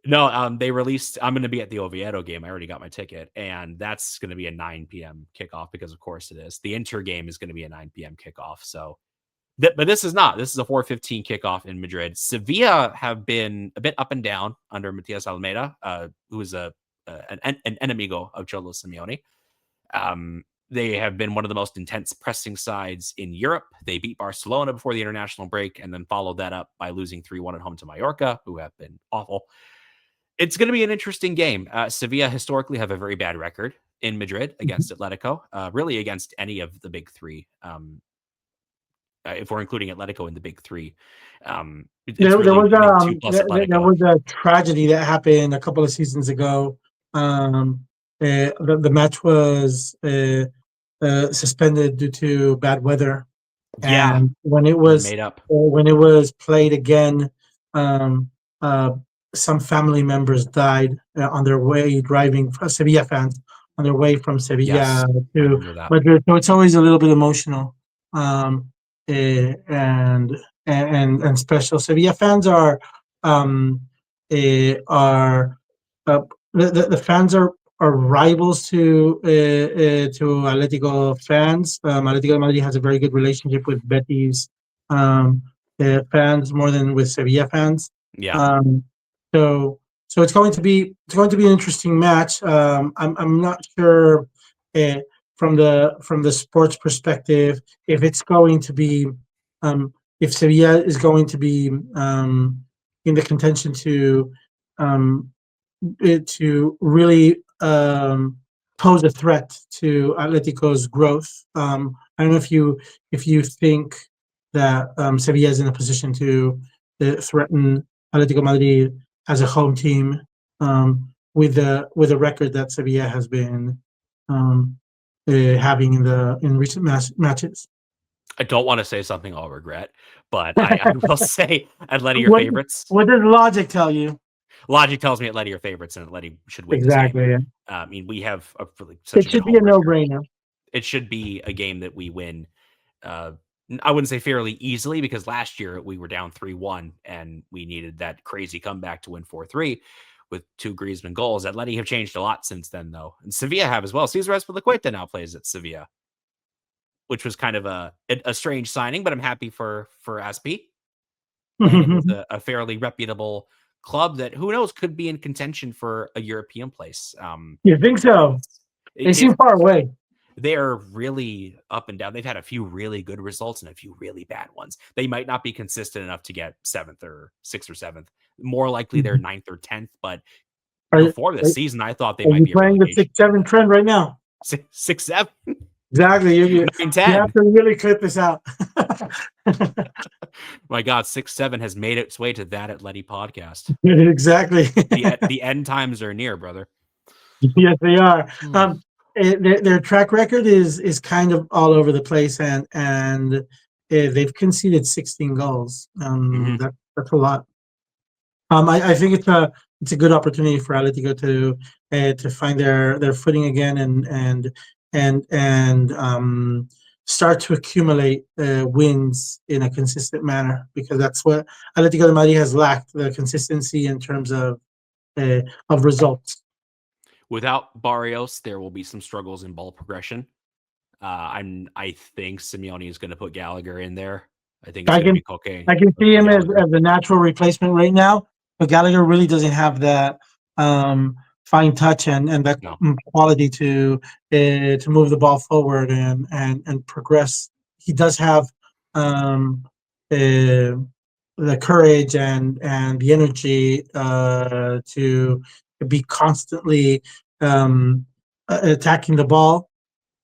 no, they released. I'm going to be at the Oviedo game. I already got my ticket, and that's going to be a 9 p.m. kickoff because, of course, it is. The Inter game is going to be a 9 p.m. kickoff. So, but this is not. This is a 4:15 kickoff in Madrid. Sevilla have been a bit up and down under Matias Almeida, who is an enemigo of Cholo Simeone. They have been one of the most intense pressing sides in Europe. They beat Barcelona before the international break and then followed that up by losing 3-1 at home to Mallorca, who have been awful. It's going to be an interesting game. Sevilla historically have a very bad record in Madrid against Atletico, really against any of the big three. If we're including Atletico in the big three, it's there really was winning 2 plus there Atletico. was a tragedy that happened a couple of seasons ago. The match was suspended due to bad weather, Yeah, and when it made up. played again, um, uh, some family members died on their way driving Sevilla fans on their way from Yes, Sevilla I to remember that. Madrid. So it's always a little bit emotional, and special. Sevilla fans um, are uh, the fans are rivals to Atletico fans. Atletico Madrid has a very good relationship with Betis fans more than with Sevilla fans. Yeah. Um, so it's going to be an interesting match. I'm not sure uh, from the sports perspective if it's going to be if Sevilla is going to be in the contention um, to really pose a threat to Atletico's growth. I don't know if you think that Sevilla is in a position to threaten Atletico Madrid as a home team with a record that Sevilla has been having in recent matches. I don't want to say something I'll regret, but I will say Atleti are What favorites. what does logic tell you? Logic tells me Atleti are favorites and Atleti should win this game. Exactly. Yeah. I mean, we have such It a good should be a home record. no-brainer. It should be a game that we win. Uh, I wouldn't say fairly easily because last year we were down 3-1 and we needed that crazy comeback to win 4-3 with 2 Griezmann goals. Atleti have changed a lot since then, though. And Sevilla have as well. Cesar Azpilicueta now plays at Sevilla, which was kind of a strange signing, but I'm happy for Aspi landing with a fairly reputable club that who knows could be in contention for a European place. You think so? They seem far away. They're really up and down. They've had a few really good results and a few really bad ones. They might not be consistent enough to get 7th or 6th or 7th. More likely they're 9th or 10th. But before this season, I thought they might you be a playing the relegation 6-7 trend right now? 6-7. Exactly. You 9-10. have to really clip this out. My God, 6-7 has made its way to That Atleti Podcast. Exactly. The end times are near, brother. Yes, they are. Their track record is kind of all over the place, and they've conceded 16 goals. That's a lot. I think it's a good opportunity for Atletico to find their footing again and start to accumulate wins in a consistent manner, because that's what Atletico de Madrid has lacked, the consistency in terms of results. Without Barrios, there will be some struggles in ball progression. I think Simeone is going to put Gallagher in there. I think it's I going to can be Koke. I can see him as Gallagher. the natural replacement right now, but Gallagher really doesn't have that fine touch and that quality to move the ball forward and progress. He does have the courage and the energy to be constantly attacking the ball.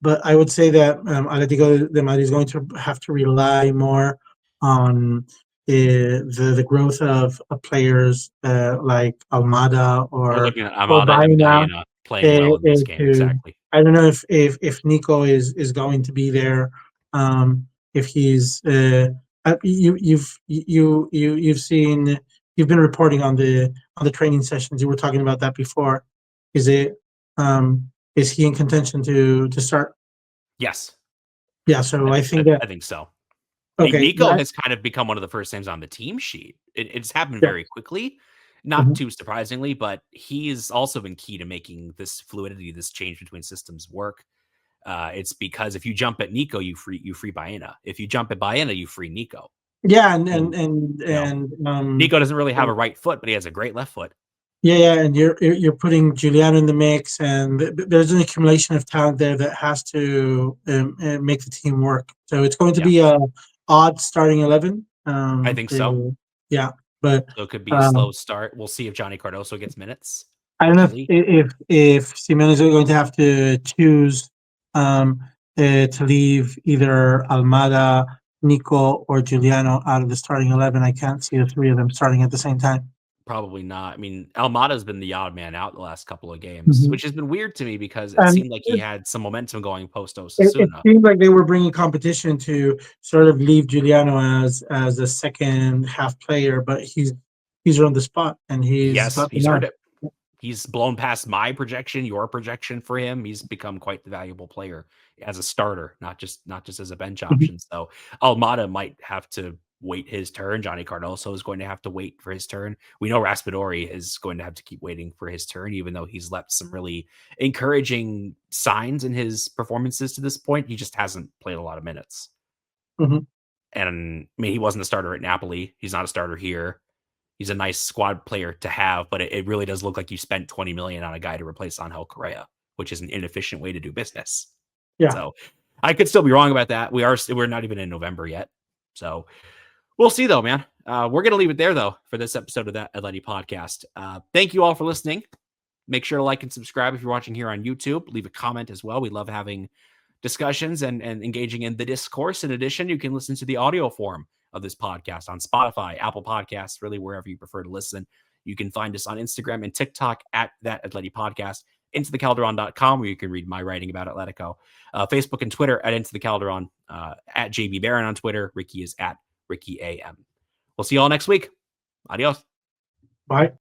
But I would say that Atletico de Madrid is going to have to rely more on the growth of players like Almada We're or looking at Amada and Baena. Baena playing well in this game. Exactly. I don't know if Nico is going to be there. If he's you've seen, you've been reporting on the training sessions. You were talking about that before. Is it is he in contention to start? Yes. Yeah, so I think so. Okay, Nico has kind of become one of the first names on the team sheet. It's happened very quickly, not too surprisingly, but he's also been key to making this fluidity, this change between systems work. It's because if you jump at Nico, you free Baena. If you jump at Baena, you free Nico. Yeah, and Nico doesn't really have a right foot, but he has a great left foot. Yeah, and you're putting Giuliano in the mix, and there's an accumulation of talent there that has to make the team work. So it's going to be a odd starting 11. I think so. Yeah, but so it could be a slow start. We'll see if Johnny Cardoso gets minutes. I don't know if Simeone is going to have to choose to leave either Almada, Nico, or Giuliano out of the starting 11. I can't see the three of them starting at the same time. Probably not. I mean, Almada's been the odd man out the last couple of games, which has been weird to me because it seemed like he had some momentum going post Osasuna. It seemed like they were bringing competition to sort of leave Giuliano as a second half player, but he's on the spot and he's earned it. He's blown past my projection, your projection for him. He's become quite the valuable player as a starter, not just as a bench option. So Almada might have to wait his turn. Johnny Cardoso is going to have to wait for his turn. We know Raspadori is going to have to keep waiting for his turn, even though he's left some really encouraging signs in his performances to this point. He just hasn't played a lot of minutes. Mm-hmm. And I mean, he wasn't a starter at Napoli. He's not a starter here. He's a nice squad player to have, but it really does look like you spent 20 million on a guy to replace Angel Correa, which is an inefficient way to do business. Yeah. So I could still be wrong about that. We're not even in November yet. So we'll see though, man. We're going to leave it there though for this episode of That Atleti Podcast. Thank you all for listening. Make sure to like and subscribe if you're watching here on YouTube. Leave a comment as well. We love having discussions and engaging in the discourse. In addition, you can listen to the audio form of this podcast on Spotify, Apple Podcasts, really wherever you prefer to listen. You can find us on Instagram and TikTok at That Atleti Podcast, intothecalderon.com, where you can read my writing about Atletico, Facebook and Twitter at Into the Calderon, at JB Beren on Twitter. Ricky is at Ricky AM. We'll see you all next week. Adios. Bye.